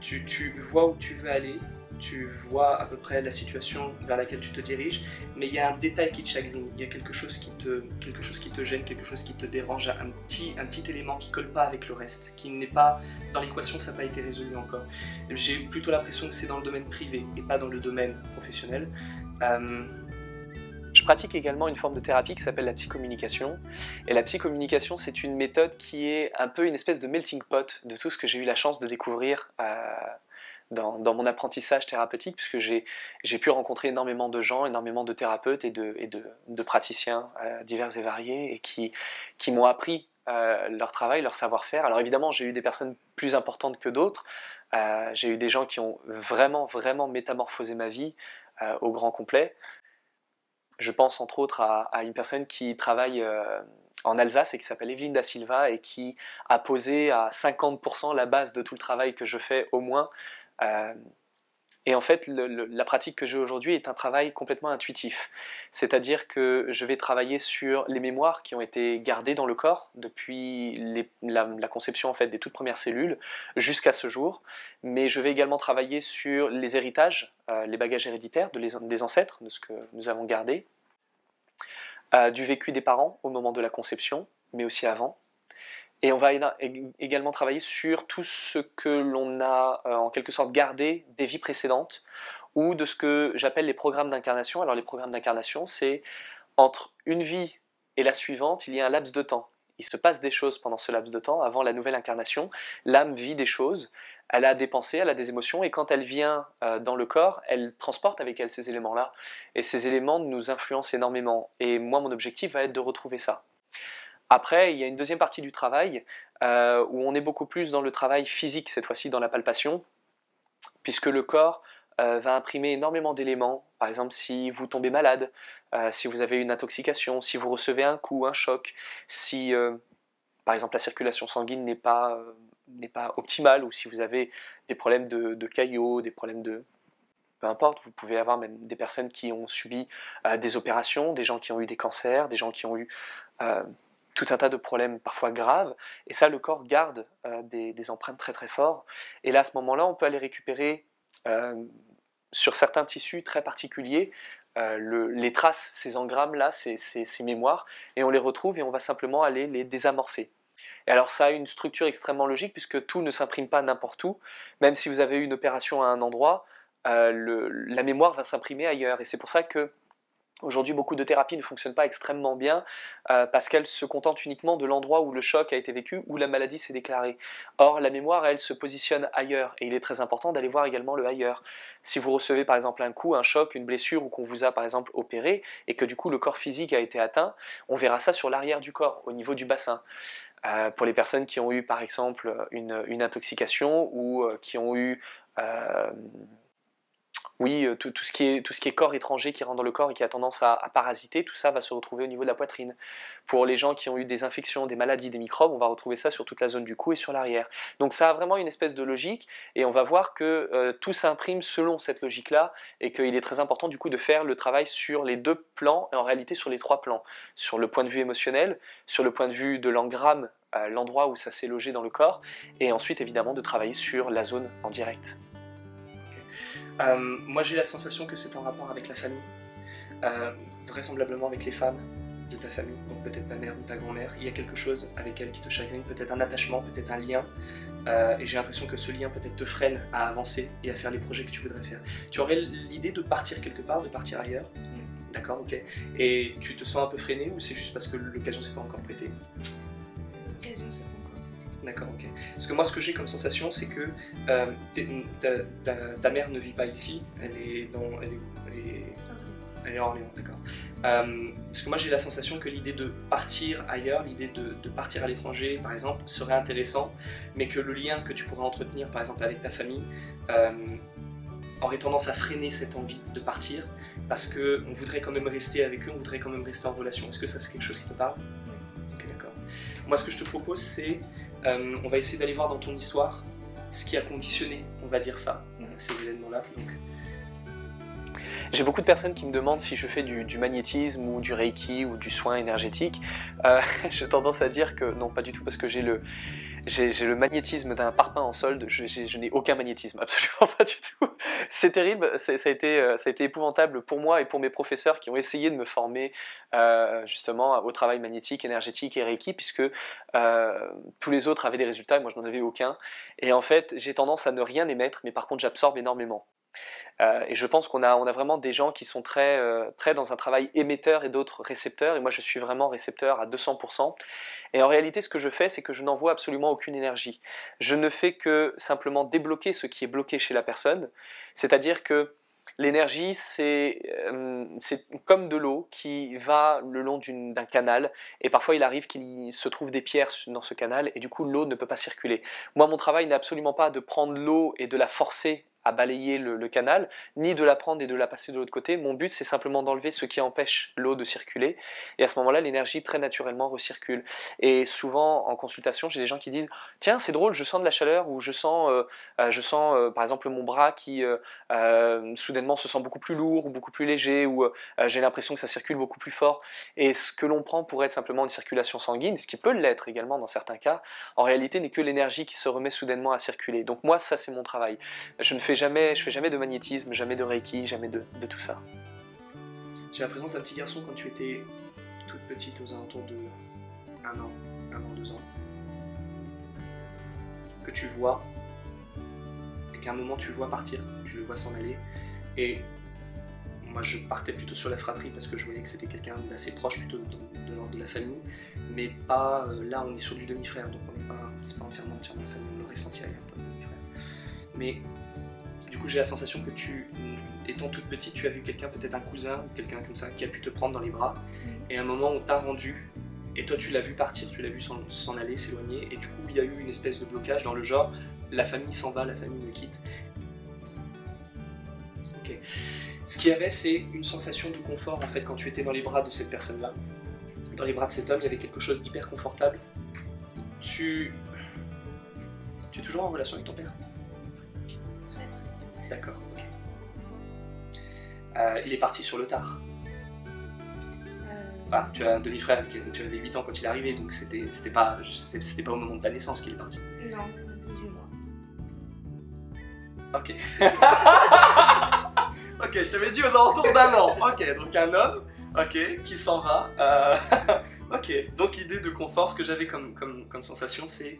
tu vois où tu veux aller, tu vois à peu près la situation vers laquelle tu te diriges, mais il y a un détail qui te chagrine, il y a quelque chose qui te gêne, quelque chose qui te dérange, un petit élément qui colle pas avec le reste, qui n'est pas dans l'équation, ça n'a pas été résolu encore. J'ai plutôt l'impression que c'est dans le domaine privé et pas dans le domaine professionnel. Je pratique également une forme de thérapie qui s'appelle la psychommunication. Et la psychommunication, c'est une méthode qui est un peu une espèce de melting pot de tout ce que j'ai eu la chance de découvrir dans mon apprentissage thérapeutique, puisque j'ai pu rencontrer énormément de gens, énormément de thérapeutes et de praticiens divers et variés, et qui m'ont appris leur travail, leur savoir-faire. Alors évidemment, j'ai eu des personnes plus importantes que d'autres. J'ai eu des gens qui ont vraiment métamorphosé ma vie au grand complet. Je pense entre autres à une personne qui travaille en Alsace et qui s'appelle Evelyne da Silva et qui a posé à 50% la base de tout le travail que je fais au moins. Et en fait, la pratique que j'ai aujourd'hui est un travail complètement intuitif. C'est-à-dire que je vais travailler sur les mémoires qui ont été gardées dans le corps depuis la conception en fait, des toutes premières cellules jusqu'à ce jour. Mais je vais également travailler sur les héritages, les bagages héréditaires des ancêtres, de ce que nous avons gardé, du vécu des parents au moment de la conception, mais aussi avant. Et on va également travailler sur tout ce que l'on a en quelque sorte gardé des vies précédentes ou de ce que j'appelle les programmes d'incarnation. Alors les programmes d'incarnation, c'est entre une vie et la suivante, il y a un laps de temps. Il se passe des choses pendant ce laps de temps. Avant la nouvelle incarnation, l'âme vit des choses, elle a des pensées, elle a des émotions, et quand elle vient dans le corps, elle transporte avec elle ces éléments-là. Et ces éléments nous influencent énormément. Et moi, mon objectif va être de retrouver ça. Après, il y a une deuxième partie du travail où on est beaucoup plus dans le travail physique, cette fois-ci dans la palpation, puisque le corps va imprimer énormément d'éléments. Par exemple, si vous tombez malade, si vous avez une intoxication, si vous recevez un coup, un choc, si par exemple la circulation sanguine n'est pas optimale, ou si vous avez des problèmes de caillots, des problèmes de... Peu importe, vous pouvez avoir même des personnes qui ont subi des opérations, des gens qui ont eu des cancers, des gens qui ont eu tout un tas de problèmes parfois graves, et ça le corps garde des empreintes très très fortes, et là à ce moment-là on peut aller récupérer sur certains tissus très particuliers les traces, ces engrammes-là, ces mémoires, et on les retrouve et on va simplement aller les désamorcer. Et alors ça a une structure extrêmement logique puisque tout ne s'imprime pas n'importe où, même si vous avez eu une opération à un endroit, la mémoire va s'imprimer ailleurs, et c'est pour ça que aujourd'hui, beaucoup de thérapies ne fonctionnent pas extrêmement bien parce qu'elles se contentent uniquement de l'endroit où le choc a été vécu, où la maladie s'est déclarée. Or, la mémoire, elle, se positionne ailleurs, et il est très important d'aller voir également le ailleurs. Si vous recevez par exemple un coup, un choc, une blessure, ou qu'on vous a par exemple opéré, et que du coup le corps physique a été atteint, on verra ça sur l'arrière du corps, au niveau du bassin. Pour les personnes qui ont eu par exemple une intoxication, ou qui ont eu... tout ce qui est corps étranger qui rentre dans le corps et qui a tendance à parasiter, tout ça va se retrouver au niveau de la poitrine. Pour les gens qui ont eu des infections, des maladies, des microbes, on va retrouver ça sur toute la zone du cou et sur l'arrière. Donc ça a vraiment une espèce de logique, et on va voir que tout s'imprime selon cette logique-là, et qu'il est très important du coup de faire le travail sur les 2 plans, et en réalité sur les 3 plans. Sur le point de vue émotionnel, sur le point de vue de l'engramme, l'endroit où ça s'est logé dans le corps, et ensuite évidemment de travailler sur la zone en direct. Moi j'ai la sensation que c'est en rapport avec la famille, vraisemblablement avec les femmes de ta famille, donc peut-être ta mère ou ta grand-mère. Il y a quelque chose avec elle qui te chagrine, peut-être un attachement, peut-être un lien, et j'ai l'impression que ce lien peut-être te freine à avancer et à faire les projets que tu voudrais faire. Tu aurais l'idée de partir quelque part, de partir ailleurs? D'accord, ok. Et tu te sens un peu freiné, ou c'est juste parce que l'occasion s'est pas encore prêtée? L'occasion s'est pas encore prêtée. D'accord, ok. Parce que moi, ce que j'ai comme sensation, c'est que ta mère ne vit pas ici, elle est à Orléans, d'accord. Parce que moi, j'ai la sensation que l'idée de partir ailleurs, l'idée de partir à l'étranger, par exemple, serait intéressant, mais que le lien que tu pourrais entretenir, par exemple, avec ta famille, aurait tendance à freiner cette envie de partir, parce qu'on voudrait quand même rester avec eux, on voudrait quand même rester en relation. Est-ce que ça, c'est quelque chose qui te parle? Ok, d'accord. Moi, ce que je te propose, c'est, on va essayer d'aller voir dans ton histoire ce qui a conditionné, on va dire ça, ces événements-là. Donc, j'ai beaucoup de personnes qui me demandent si je fais du magnétisme ou du reiki ou du soin énergétique. J'ai tendance à dire que non, pas du tout, parce que j'ai le magnétisme d'un parpaing en solde. Je n'ai aucun magnétisme, absolument pas du tout. C'est terrible, ça a été épouvantable pour moi et pour mes professeurs qui ont essayé de me former justement au travail magnétique, énergétique et reiki, puisque tous les autres avaient des résultats et moi je n'en avais aucun. Et en fait, j'ai tendance à ne rien émettre, mais par contre j'absorbe énormément. Et je pense qu'on a vraiment des gens qui sont très dans un travail émetteur et d'autres récepteurs, et moi je suis vraiment récepteur à 200%. Et en réalité, ce que je fais, c'est que je n'envoie absolument aucune énergie. Je ne fais que simplement débloquer ce qui est bloqué chez la personne, c'est-à-dire que l'énergie, c'est comme de l'eau qui va le long d'un canal, et parfois il arrive qu'il se trouve des pierres dans ce canal, et du coup l'eau ne peut pas circuler. Moi, mon travail n'est absolument pas de prendre l'eau et de la forcer à balayer le canal, ni de la prendre et de la passer de l'autre côté. Mon but, c'est simplement d'enlever ce qui empêche l'eau de circuler, et à ce moment-là, l'énergie très naturellement recircule. Et souvent, en consultation, j'ai des gens qui disent « Tiens, c'est drôle, je sens de la chaleur » ou « Je sens par exemple, mon bras qui soudainement se sent beaucoup plus lourd ou beaucoup plus léger » ou « J'ai l'impression que ça circule beaucoup plus fort ». Et ce que l'on prend pour être simplement une circulation sanguine, ce qui peut l'être également dans certains cas, en réalité n'est que l'énergie qui se remet soudainement à circuler. Donc moi, ça, c'est mon travail. Je fais jamais de magnétisme, jamais de reiki, jamais de tout ça. J'ai la présence d'un petit garçon quand tu étais toute petite, aux alentours de 1 an, 2 ans, que tu vois, et qu'à un moment tu vois partir, tu le vois s'en aller, et moi je partais plutôt sur la fratrie parce que je voyais que c'était quelqu'un d'assez proche, plutôt de l'ordre de la famille, mais pas, là on est sur du demi-frère, donc c'est pas entièrement la famille, on l'aurait senti ailleurs, pas de demi-frère. Mais du coup, j'ai la sensation que étant toute petite, tu as vu quelqu'un, peut-être un cousin ou quelqu'un comme ça, qui a pu te prendre dans les bras. Et à un moment, on t'a rendu, et toi, tu l'as vu partir, tu l'as vu s'en aller, s'éloigner. Et du coup, il y a eu une espèce de blocage dans le genre, la famille s'en va, la famille me quitte. Ok. Ce qu'il y avait, c'est une sensation de confort, en fait, quand tu étais dans les bras de cette personne-là. Dans les bras de cet homme, il y avait quelque chose d'hyper confortable. Tu es toujours en relation avec ton père? D'accord, ok. Il est parti sur le tard. Ah, tu as un demi-frère, tu avais 8 ans quand il est arrivé, donc c'était pas au moment de ta naissance qu'il est parti. Non, 18 mois. Ok. Ok, je t'avais dit aux alentours d'un an. Ok, donc un homme, ok, qui s'en va. Ok, donc l'idée de confort, ce que j'avais comme sensation, c'est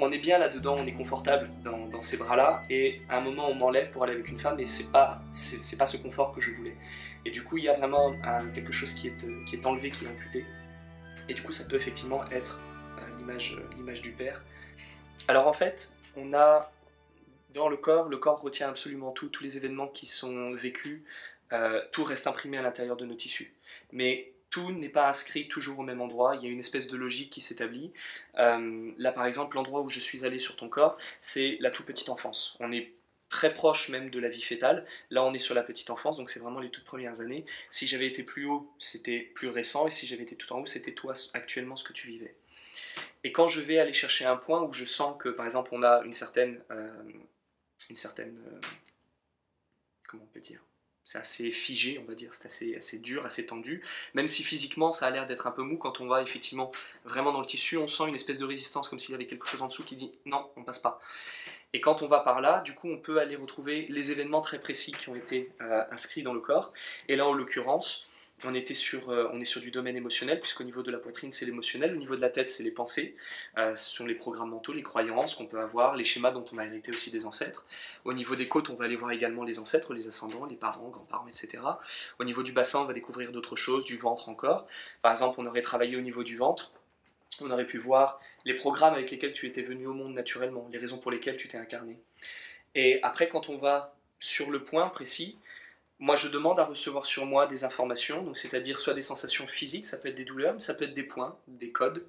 on est bien là-dedans, on est confortable dans ces bras-là, et à un moment on m'enlève pour aller avec une femme, et c'est pas ce confort que je voulais. Et du coup, il y a vraiment quelque chose qui est enlevé, qui est amputé. Et du coup, ça peut effectivement être l'image du père. Alors en fait, on a dans le corps retient absolument tout, tous les événements qui sont vécus, tout reste imprimé à l'intérieur de nos tissus. Mais tout n'est pas inscrit toujours au même endroit, il y a une espèce de logique qui s'établit. Là par exemple, l'endroit où je suis allé sur ton corps, c'est la toute petite enfance. On est très proche même de la vie fœtale. Là on est sur la petite enfance, donc c'est vraiment les toutes premières années. Si j'avais été plus haut, c'était plus récent, et si j'avais été tout en haut, c'était toi actuellement ce que tu vivais. Et quand je vais aller chercher un point où je sens que par exemple on a une certaine comment on peut dire, c'est assez figé, on va dire, c'est assez dur, assez tendu, même si physiquement ça a l'air d'être un peu mou. Quand on va effectivement vraiment dans le tissu, on sent une espèce de résistance, comme s'il y avait quelque chose en dessous qui dit non, on passe pas. Et quand on va par là, du coup on peut aller retrouver les événements très précis qui ont été inscrits dans le corps. Et là en l'occurrence, on est sur du domaine émotionnel, puisqu'au niveau de la poitrine c'est l'émotionnel, au niveau de la tête c'est les pensées, ce sont les programmes mentaux, les croyances qu'on peut avoir, les schémas dont on a hérité aussi des ancêtres. Au niveau des côtes, on va aller voir également les ancêtres, les ascendants, les parents, grands-parents, etc. Au niveau du bassin, on va découvrir d'autres choses, du ventre encore. Par exemple, on aurait travaillé au niveau du ventre, on aurait pu voir les programmes avec lesquels tu étais venu au monde naturellement, les raisons pour lesquelles tu t'es incarné. Et après, quand on va sur le point précis, moi, je demande à recevoir sur moi des informations, donc c'est-à-dire soit des sensations physiques, ça peut être des douleurs, mais ça peut être des points, des codes,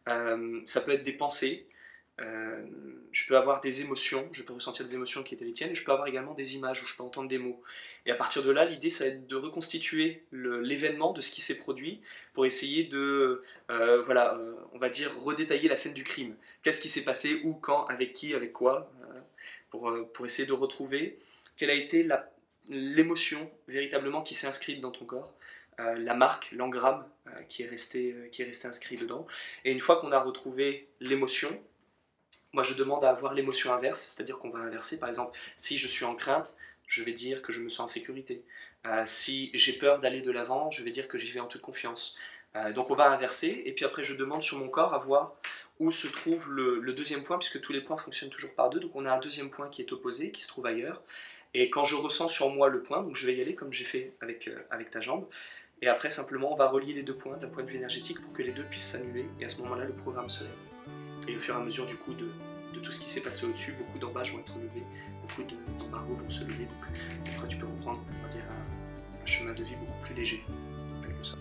ça peut être des pensées, je peux avoir des émotions, je peux ressentir des émotions qui étaient les tiennes, et je peux avoir également des images où je peux entendre des mots. Et à partir de là, l'idée, ça va être de reconstituer l'événement de ce qui s'est produit pour essayer de, on va dire, redétailler la scène du crime. Qu'est-ce qui s'est passé, où, quand, avec qui, avec quoi, pour essayer de retrouver quelle a été l'émotion véritablement qui s'est inscrite dans ton corps, la marque, l'engramme qui est resté inscrit dedans. Et une fois qu'on a retrouvé l'émotion, moi je demande à avoir l'émotion inverse, c'est-à-dire qu'on va inverser. Par exemple, si je suis en crainte, je vais dire que je me sens en sécurité. Si j'ai peur d'aller de l'avant, je vais dire que j'y vais en toute confiance. Donc on va inverser, et puis après je demande sur mon corps à voir où se trouve le deuxième point, puisque tous les points fonctionnent toujours par deux, donc on a un deuxième point qui est opposé, qui se trouve ailleurs. Et quand je ressens sur moi le point, donc je vais y aller comme j'ai fait avec ta jambe, et après simplement on va relier les deux points d'un point de vue énergétique pour que les deux puissent s'annuler, et à ce moment-là le programme se lève. Et au fur et à mesure du coup de tout ce qui s'est passé au-dessus, beaucoup d'embages vont être levés, beaucoup d'embargos vont se lever, donc après tu peux reprendre, on va dire, un chemin de vie beaucoup plus léger, en quelque sorte.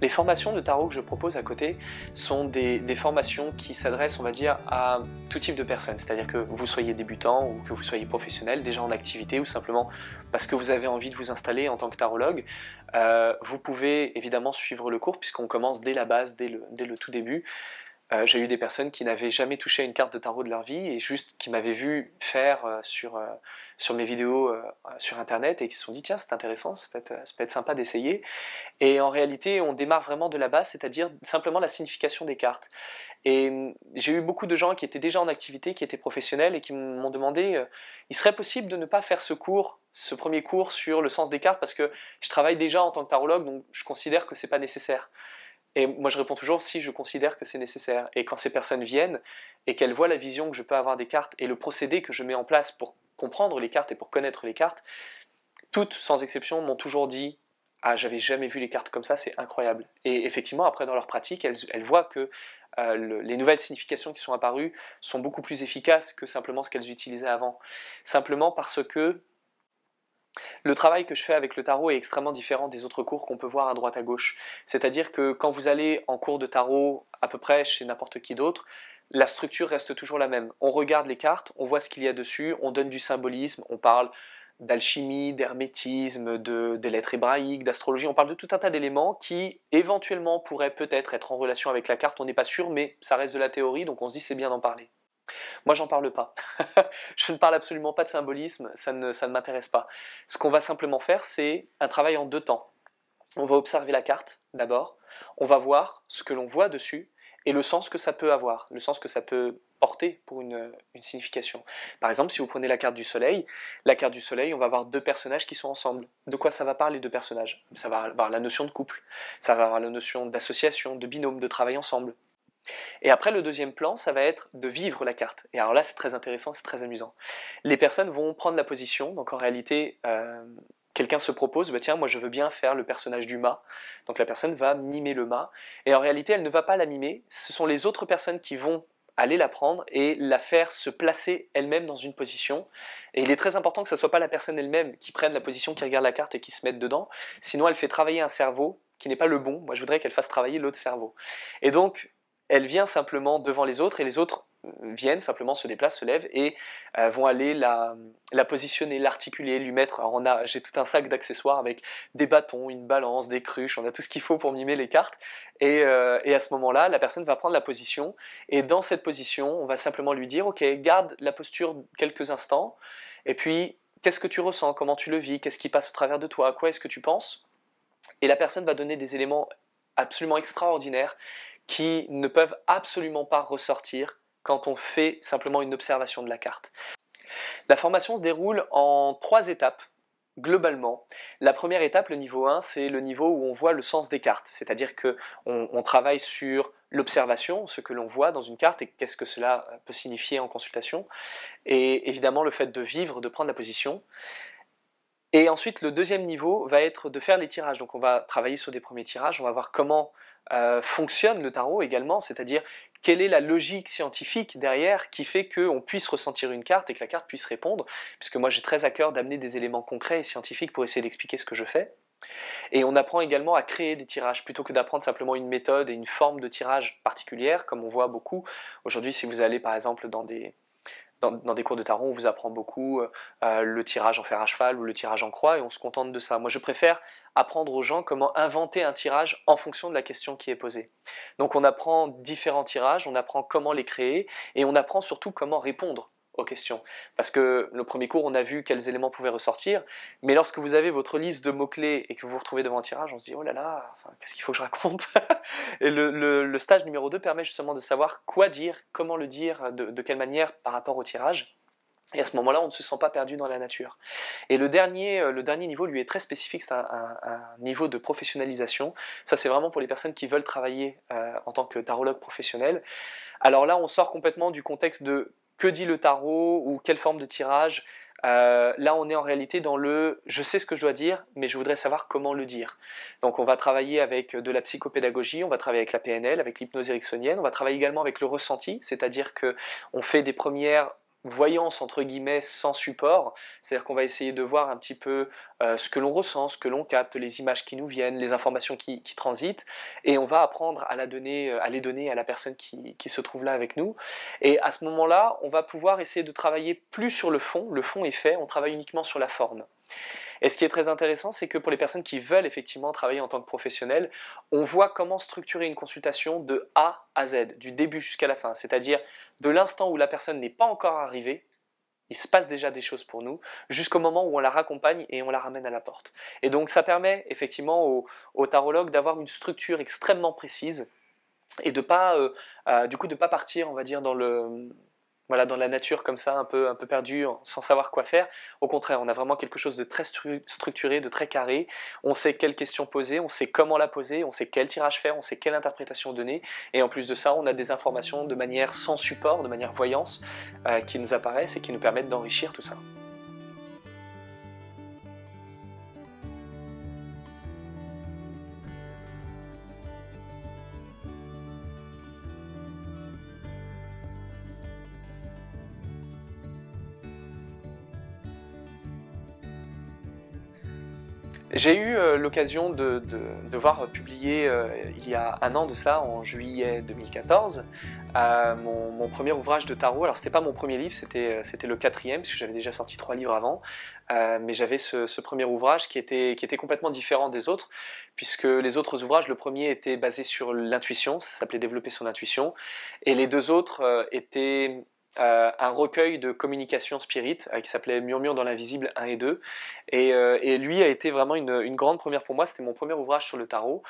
Les formations de tarot que je propose à côté sont des formations qui s'adressent, on va dire, à tout type de personnes. C'est-à-dire que vous soyez débutant ou que vous soyez professionnel, déjà en activité, ou simplement parce que vous avez envie de vous installer en tant que tarologue. Vous pouvez évidemment suivre le cours puisqu'on commence dès la base, dès le tout début. J'ai eu des personnes qui n'avaient jamais touché à une carte de tarot de leur vie et juste qui m'avaient vu faire sur mes vidéos sur internet et qui se sont dit tiens c'est intéressant, ça peut être sympa d'essayer. Et en réalité on démarre vraiment de la base, c'est-à-dire simplement la signification des cartes. Et j'ai eu beaucoup de gens qui étaient déjà en activité, qui étaient professionnels et qui m'ont demandé il serait possible de ne pas faire ce premier cours sur le sens des cartes parce que je travaille déjà en tant que tarologue donc je considère que c'est pas nécessaire. Et moi je réponds toujours si je considère que c'est nécessaire. Et quand ces personnes viennent et qu'elles voient la vision que je peux avoir des cartes et le procédé que je mets en place pour comprendre les cartes et pour connaître les cartes, toutes sans exception m'ont toujours dit « Ah, j'avais jamais vu les cartes comme ça, c'est incroyable ». Et effectivement, après dans leur pratique, elles voient que les nouvelles significations qui sont apparues sont beaucoup plus efficaces que simplement ce qu'elles utilisaient avant. Simplement parce que le travail que je fais avec le tarot est extrêmement différent des autres cours qu'on peut voir à droite à gauche. C'est-à-dire que quand vous allez en cours de tarot à peu près chez n'importe qui d'autre, la structure reste toujours la même. On regarde les cartes, on voit ce qu'il y a dessus, on donne du symbolisme, on parle d'alchimie, d'hermétisme, des lettres hébraïques, d'astrologie, on parle de tout un tas d'éléments qui éventuellement pourraient peut-être être en relation avec la carte, on n'est pas sûr, mais ça reste de la théorie, donc on se dit c'est bien d'en parler. Moi j'en parle pas, je ne parle absolument pas de symbolisme, ça ne m'intéresse pas. Ce qu'on va simplement faire, c'est un travail en 2 temps. On va observer la carte d'abord, on va voir ce que l'on voit dessus, et le sens que ça peut avoir, le sens que ça peut porter pour une signification. Par exemple, si vous prenez la carte du soleil, on va avoir 2 personnages qui sont ensemble. De quoi ça va parler, 2 personnages? Ça va avoir la notion de couple, ça va avoir la notion d'association, de binôme, de travail ensemble. Et après, le deuxième plan, ça va être de vivre la carte. Et alors là, c'est très intéressant, c'est très amusant. Les personnes vont prendre la position, donc en réalité, quelqu'un se propose, bah tiens, moi je veux bien faire le personnage du mât. Donc la personne va mimer le mât, et en réalité, elle ne va pas la mimer, ce sont les autres personnes qui vont aller la prendre et la faire se placer elle-même dans une position. Et il est très important que ce ne soit pas la personne elle-même qui prenne la position, qui regarde la carte et qui se mette dedans, sinon elle fait travailler un cerveau qui n'est pas le bon. Moi je voudrais qu'elle fasse travailler l'autre cerveau. Et donc, elle vient simplement devant les autres, et les autres viennent simplement, se déplacent, se lèvent, et vont aller la positionner, l'articuler, lui mettre... Alors j'ai tout un sac d'accessoires avec des bâtons, une balance, des cruches, on a tout ce qu'il faut pour mimer les cartes, et à ce moment-là, la personne va prendre la position, et dans cette position, on va simplement lui dire, ok, garde la posture quelques instants, et puis, qu'est-ce que tu ressens, comment tu le vis, qu'est-ce qui passe au travers de toi, à quoi est-ce que tu penses? Et la personne va donner des éléments absolument extraordinaires qui ne peuvent absolument pas ressortir quand on fait simplement une observation de la carte. La formation se déroule en 3 étapes, globalement. La première étape, le niveau 1, c'est le niveau où on voit le sens des cartes, c'est-à-dire qu'on travaille sur l'observation, ce que l'on voit dans une carte et qu'est-ce que cela peut signifier en consultation, et évidemment le fait de vivre, de prendre la position. Et ensuite, le deuxième niveau va être de faire les tirages. Donc on va travailler sur des premiers tirages, on va voir comment fonctionne le tarot également, c'est-à-dire quelle est la logique scientifique derrière qui fait qu'on puisse ressentir une carte et que la carte puisse répondre, puisque moi j'ai très à cœur d'amener des éléments concrets et scientifiques pour essayer d'expliquer ce que je fais. Et on apprend également à créer des tirages, plutôt que d'apprendre simplement une méthode et une forme de tirage particulière, comme on voit beaucoup. Aujourd'hui, si vous allez par exemple dans des cours de tarot, on vous apprend beaucoup le tirage en fer à cheval ou le tirage en croix, et on se contente de ça. Moi, je préfère apprendre aux gens comment inventer un tirage en fonction de la question qui est posée. Donc on apprend différents tirages, on apprend comment les créer, et on apprend surtout comment répondre aux questions. Parce que le premier cours, on a vu quels éléments pouvaient ressortir, mais lorsque vous avez votre liste de mots-clés et que vous vous retrouvez devant un tirage, on se dit « Oh là là, enfin, qu'est-ce qu'il faut que je raconte ?» Et le stage numéro 2 permet justement de savoir quoi dire, comment le dire, de quelle manière par rapport au tirage. Et à ce moment-là, on ne se sent pas perdu dans la nature. Et le dernier niveau, lui, est très spécifique, c'est un niveau de professionnalisation. Ça, c'est vraiment pour les personnes qui veulent travailler en tant que tarologue professionnel. Alors là, on sort complètement du contexte de que dit le tarot ou quelle forme de tirage. Là, on est en réalité dans le « je sais ce que je dois dire, mais je voudrais savoir comment le dire ». Donc on va travailler avec de la psychopédagogie, on va travailler avec la PNL, avec l'hypnose ericksonienne, on va travailler également avec le ressenti, c'est-à-dire qu'on fait des premières voyance entre guillemets sans support, c'est-à-dire qu'on va essayer de voir un petit peu ce que l'on ressent, ce que l'on capte, les images qui nous viennent, les informations qui transitent, et on va apprendre à les donner à la personne qui se trouve là avec nous. Et à ce moment-là, on va pouvoir essayer de travailler plus sur le fond est fait, on travaille uniquement sur la forme. Et ce qui est très intéressant, c'est que pour les personnes qui veulent effectivement travailler en tant que professionnels, on voit comment structurer une consultation de A à Z, du début jusqu'à la fin, c'est-à-dire de l'instant où la personne n'est pas encore arrivée, il se passe déjà des choses pour nous, jusqu'au moment où on la raccompagne et on la ramène à la porte. Et donc ça permet effectivement aux tarologues d'avoir une structure extrêmement précise et de pas partir, on va dire, dans la nature comme ça, un peu perdu, sans savoir quoi faire. Au contraire, on a vraiment quelque chose de très structuré, de très carré. On sait quelle question poser, on sait comment la poser, on sait quel tirage faire, on sait quelle interprétation donner. Et en plus de ça, on a des informations de manière sans support, de manière voyance, qui nous apparaissent et qui nous permettent d'enrichir tout ça. J'ai eu l'occasion de voir publier il y a un an de ça, en juillet 2014, mon premier ouvrage de tarot. Alors c'était pas mon premier livre, c'était le quatrième, parce que j'avais déjà sorti 3 livres avant, mais j'avais ce premier ouvrage qui était complètement différent des autres, puisque les autres ouvrages, le premier était basé sur l'intuition, ça s'appelait Développer son intuition, et les deux autres étaient un recueil de communication spirit qui s'appelait Murmure dans l'invisible 1 et 2, et lui a été vraiment une grande première pour moi. C'était mon premier ouvrage sur le tarot,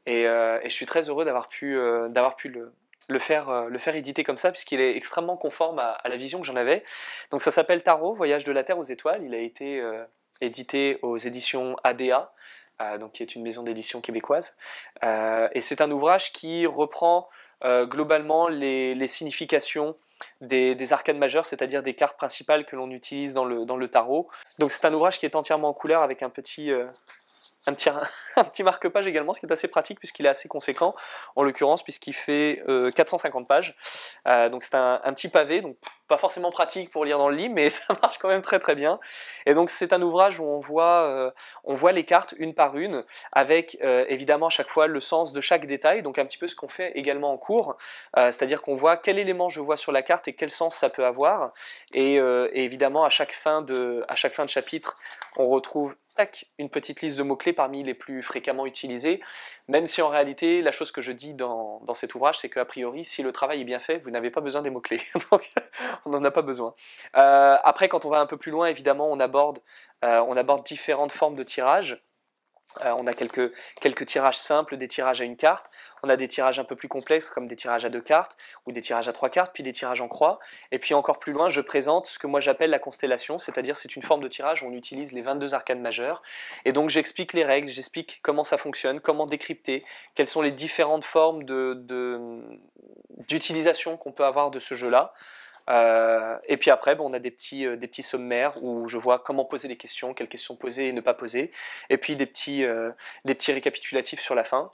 et je suis très heureux d'avoir pu le faire éditer comme ça, puisqu'il est extrêmement conforme à la vision que j'en avais. Donc ça s'appelle Tarot, Voyage de la Terre aux étoiles. Il a été édité aux éditions ADA, donc qui est une maison d'édition québécoise, et c'est un ouvrage qui reprend globalement les significations des arcanes majeures, c'est-à-dire des cartes principales que l'on utilise dans le tarot. Donc c'est un ouvrage qui est entièrement en couleur, avec un petit marque-page également, ce qui est assez pratique puisqu'il est assez conséquent, en l'occurrence puisqu'il fait 450 pages. Donc c'est un petit pavé, donc pas forcément pratique pour lire dans le lit, mais ça marche quand même très très bien. Et donc c'est un ouvrage où on voit les cartes une par une, avec évidemment à chaque fois le sens de chaque détail, donc un petit peu ce qu'on fait également en cours, c'est-à-dire qu'on voit quel élément je vois sur la carte et quel sens ça peut avoir, et évidemment à chaque fin de chapitre, on retrouve une petite liste de mots-clés parmi les plus fréquemment utilisés, même si en réalité, la chose que je dis dans cet ouvrage, c'est qu'a priori, si le travail est bien fait, vous n'avez pas besoin des mots-clés, donc on n'en a pas besoin. Après, quand on va un peu plus loin, évidemment, on aborde différentes formes de tirage. On a quelques tirages simples, des tirages à une carte, on a des tirages un peu plus complexes comme des tirages à 2 cartes ou des tirages à 3 cartes, puis des tirages en croix, et puis encore plus loin je présente ce que moi j'appelle la constellation, c'est-à-dire c'est une forme de tirage où on utilise les 22 arcanes majeures, et donc j'explique les règles, j'explique comment ça fonctionne, comment décrypter, quelles sont les différentes formes d'utilisation qu'on peut avoir de ce jeu-là. Et puis après, on a des petits sommaires où je vois comment poser des questions, quelles questions poser et ne pas poser, et puis des petits récapitulatifs sur la fin.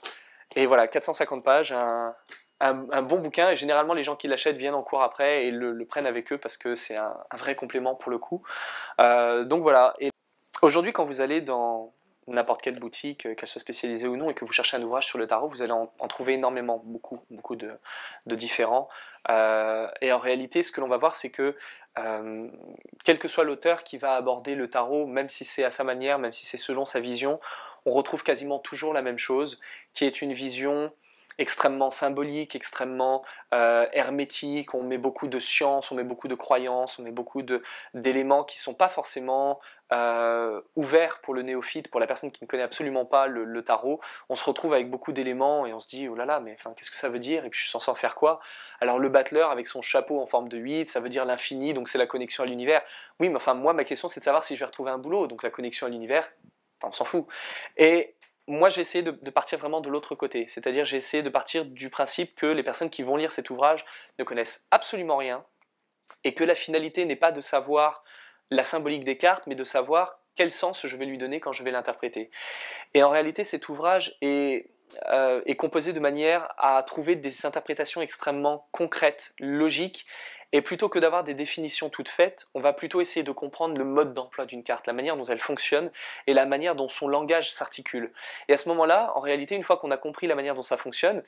Et voilà, 450 pages, un bon bouquin, et généralement les gens qui l'achètent viennent en cours après et le prennent avec eux parce que c'est un vrai complément pour le coup. Donc voilà, et aujourd'hui quand vous allez dans n'importe quelle boutique, qu'elle soit spécialisée ou non, et que vous cherchez un ouvrage sur le tarot, vous allez en trouver énormément, beaucoup de différents. Et en réalité, ce que l'on va voir, c'est que quel que soit l'auteur qui va aborder le tarot, même si c'est à sa manière, même si c'est selon sa vision, on retrouve quasiment toujours la même chose, qui est une vision extrêmement symbolique, extrêmement hermétique. On met beaucoup de science, on met beaucoup de croyances, on met beaucoup d'éléments qui ne sont pas forcément ouverts pour le néophyte, pour la personne qui ne connaît absolument pas le tarot. On se retrouve avec beaucoup d'éléments et on se dit oh là là, mais enfin, qu'est-ce que ça veut dire, et puis je suis censé en faire quoi? Alors le battleur avec son chapeau en forme de 8, ça veut dire l'infini, donc c'est la connexion à l'univers. Oui, mais enfin moi ma question c'est de savoir si je vais retrouver un boulot, donc la connexion à l'univers, enfin, on s'en fout. Et moi j'ai essayé de partir vraiment de l'autre côté, c'est-à-dire j'ai essayé de partir du principe que les personnes qui vont lire cet ouvrage ne connaissent absolument rien, et que la finalité n'est pas de savoir la symbolique des cartes, mais de savoir quel sens je vais lui donner quand je vais l'interpréter. Et en réalité cet ouvrage est composé de manière à trouver des interprétations extrêmement concrètes, logiques, et plutôt que d'avoir des définitions toutes faites, on va plutôt essayer de comprendre le mode d'emploi d'une carte, la manière dont elle fonctionne et la manière dont son langage s'articule. Et à ce moment-là, en réalité, une fois qu'on a compris la manière dont ça fonctionne,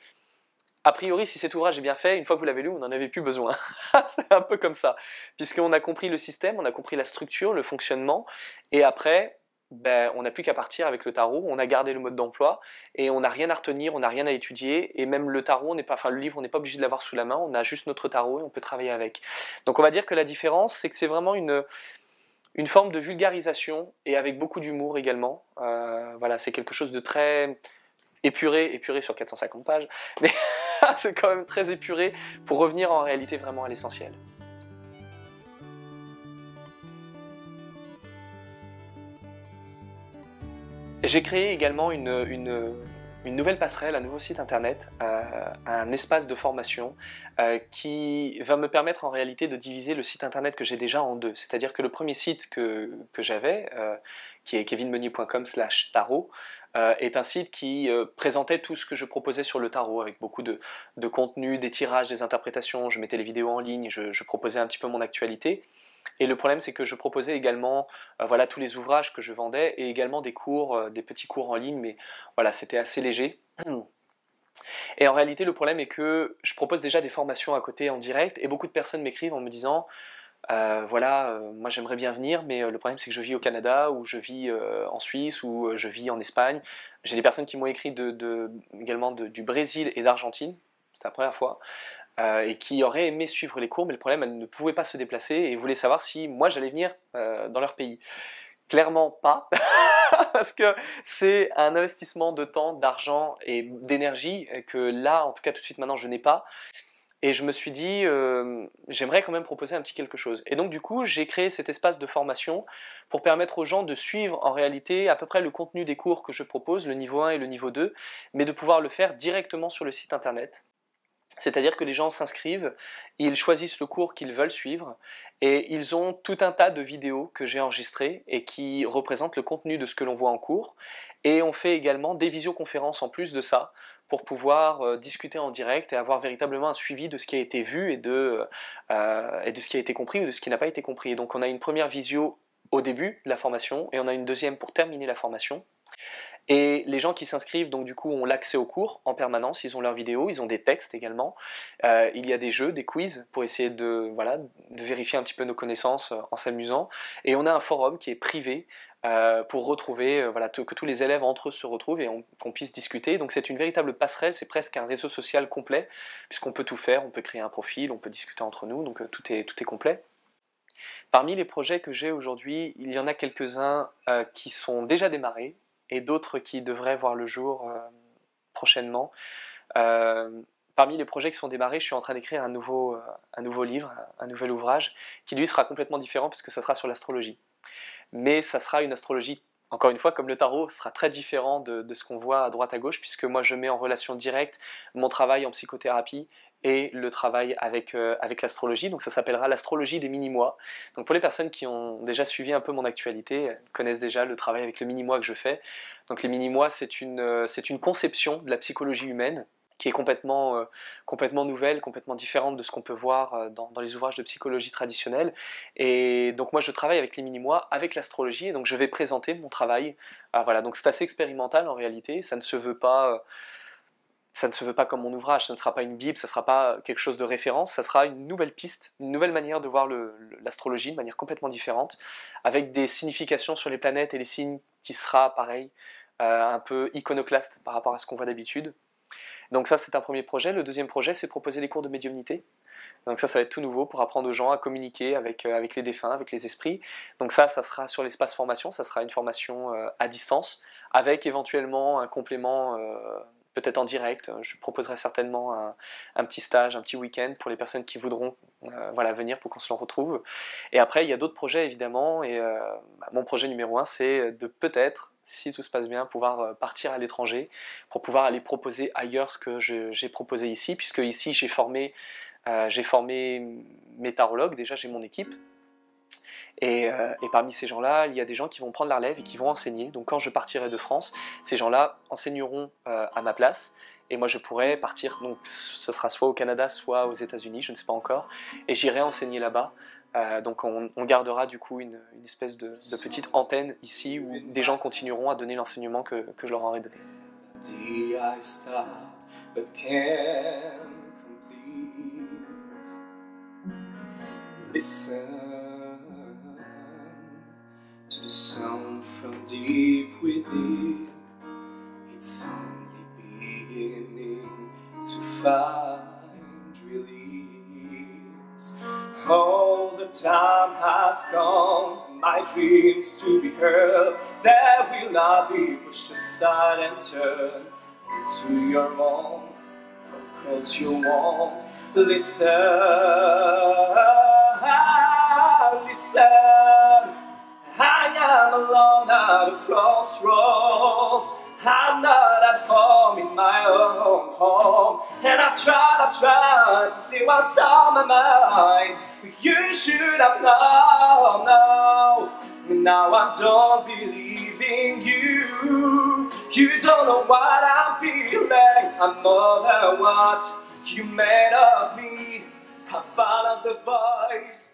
a priori, si cet ouvrage est bien fait, une fois que vous l'avez lu, vous n'en avez plus besoin. C'est un peu comme ça, puisqu'on a compris le système, on a compris la structure, le fonctionnement, et après, on n'a plus qu'à partir avec le tarot, on a gardé le mode d'emploi, et on n'a rien à retenir, on n'a rien à étudier, et même le tarot, le livre, on n'est pas obligé de l'avoir sous la main, on a juste notre tarot et on peut travailler avec. Donc on va dire que la différence, c'est que c'est vraiment une forme de vulgarisation, et avec beaucoup d'humour également. Voilà, c'est quelque chose de très épuré sur 450 pages, mais c'est quand même très épuré pour revenir en réalité vraiment à l'essentiel. J'ai créé également une nouvelle passerelle, un nouveau site internet, un espace de formation qui va me permettre en réalité de diviser le site internet que j'ai déjà en deux. C'est-à-dire que le premier site que j'avais, qui est kevinmeunier.com/tarot, est un site qui présentait tout ce que je proposais sur le tarot, avec beaucoup de contenu, des tirages, des interprétations, je mettais les vidéos en ligne, je proposais un petit peu mon actualité. Et le problème, c'est que je proposais également voilà, tous les ouvrages que je vendais, et également des cours, des petits cours en ligne, mais voilà, c'était assez léger. Et en réalité, le problème est que je propose déjà des formations à côté en direct, et beaucoup de personnes m'écrivent en me disant voilà, moi j'aimerais bien venir, mais le problème c'est que je vis au Canada, ou je vis en Suisse, ou je vis en Espagne. J'ai des personnes qui m'ont écrit également du Brésil et d'Argentine, c'était la première fois, et qui auraient aimé suivre les cours, mais le problème, elles ne pouvaient pas se déplacer, et voulaient savoir si moi j'allais venir dans leur pays. Clairement pas, parce que c'est un investissement de temps, d'argent et d'énergie que là, en tout cas tout de suite maintenant, je n'ai pas. Et je me suis dit, j'aimerais quand même proposer un petit quelque chose. Et donc du coup, j'ai créé cet espace de formation pour permettre aux gens de suivre en réalité à peu près le contenu des cours que je propose, le niveau 1 et le niveau 2, mais de pouvoir le faire directement sur le site internet. C'est-à-dire que les gens s'inscrivent, ils choisissent le cours qu'ils veulent suivre, et ils ont tout un tas de vidéos que j'ai enregistrées et qui représentent le contenu de ce que l'on voit en cours. Et on fait également des visioconférences en plus de ça, pour pouvoir discuter en direct et avoir véritablement un suivi de ce qui a été vu et de ce qui a été compris ou de ce qui n'a pas été compris. Et donc on a une première visio au début de la formation, et on a une deuxième pour terminer la formation. Et les gens qui s'inscrivent, donc du coup, ont l'accès aux cours en permanence, ils ont leurs vidéos, ils ont des textes également, il y a des jeux, des quiz pour essayer de vérifier un petit peu nos connaissances en s'amusant, et on a un forum qui est privé pour retrouver, que tous les élèves entre eux se retrouvent et qu'on puisse discuter. Donc c'est une véritable passerelle, c'est presque un réseau social complet, puisqu'on peut tout faire, on peut créer un profil, on peut discuter entre nous, donc tout est complet. Parmi les projets que j'ai aujourd'hui, il y en a quelques-uns qui sont déjà démarrés, et d'autres qui devraient voir le jour prochainement. Parmi les projets qui sont démarrés, je suis en train d'écrire un nouveau livre, un nouvel ouvrage, qui lui sera complètement différent puisque ça sera sur l'astrologie. Mais ça sera une astrologie, encore une fois, comme le tarot, sera très différent de ce qu'on voit à droite à gauche, puisque moi je mets en relation directe mon travail en psychothérapie et le travail avec l'astrologie. Donc ça s'appellera l'astrologie des mini-mois. Donc pour les personnes qui ont déjà suivi un peu mon actualité, connaissent déjà le travail avec le mini-mois que je fais. Donc les mini-mois, c'est une conception de la psychologie humaine qui est complètement nouvelle, complètement différente de ce qu'on peut voir dans les ouvrages de psychologie traditionnelle. Et donc moi je travaille avec les mini-mois, avec l'astrologie, et donc je vais présenter mon travail. Voilà, donc c'est assez expérimental en réalité, ça ne se veut pas comme mon ouvrage, ça ne sera pas une bible, ça ne sera pas quelque chose de référence, ça sera une nouvelle piste, une nouvelle manière de voir l'astrologie, de manière complètement différente, avec des significations sur les planètes et les signes qui sera pareil, un peu iconoclaste par rapport à ce qu'on voit d'habitude. Donc ça c'est un premier projet. Le deuxième projet, c'est de proposer des cours de médiumnité. Donc ça va être tout nouveau pour apprendre aux gens à communiquer avec les défunts, avec les esprits. Donc ça sera sur l'espace formation, ça sera une formation à distance, avec éventuellement un complément peut-être en direct. Je proposerai certainement un petit stage, un petit week-end pour les personnes qui voudront venir pour qu'on se le retrouve. Et après, il y a d'autres projets évidemment, et mon projet numéro 1, c'est de peut-être, si tout se passe bien, pouvoir partir à l'étranger pour pouvoir aller proposer ailleurs ce que j'ai proposé ici, puisque ici j'ai formé mes tarologues, déjà j'ai mon équipe. Et parmi ces gens-là, il y a des gens qui vont prendre la relève et qui vont enseigner. Donc quand je partirai de France, ces gens-là enseigneront à ma place. Et moi je pourrai partir, donc ce sera soit au Canada, soit aux États-Unis, je ne sais pas encore. Et j'irai enseigner là-bas. Donc on gardera du coup une espèce de petite antenne ici où des gens continueront à donner l'enseignement que je leur aurai donné. To the sound from deep within, it's only beginning to find release. Oh, the time has come, my dreams to be heard. There will not be pushed aside and turned into your own, cause you won't listen. Listen. I am alone at a crossroads. I'm not at home in my own home. And I've tried to see what's on my mind. You should have known, no. now I don't believe in you. You don't know what I'm feeling. I'm more than what you made of me. I followed the voice.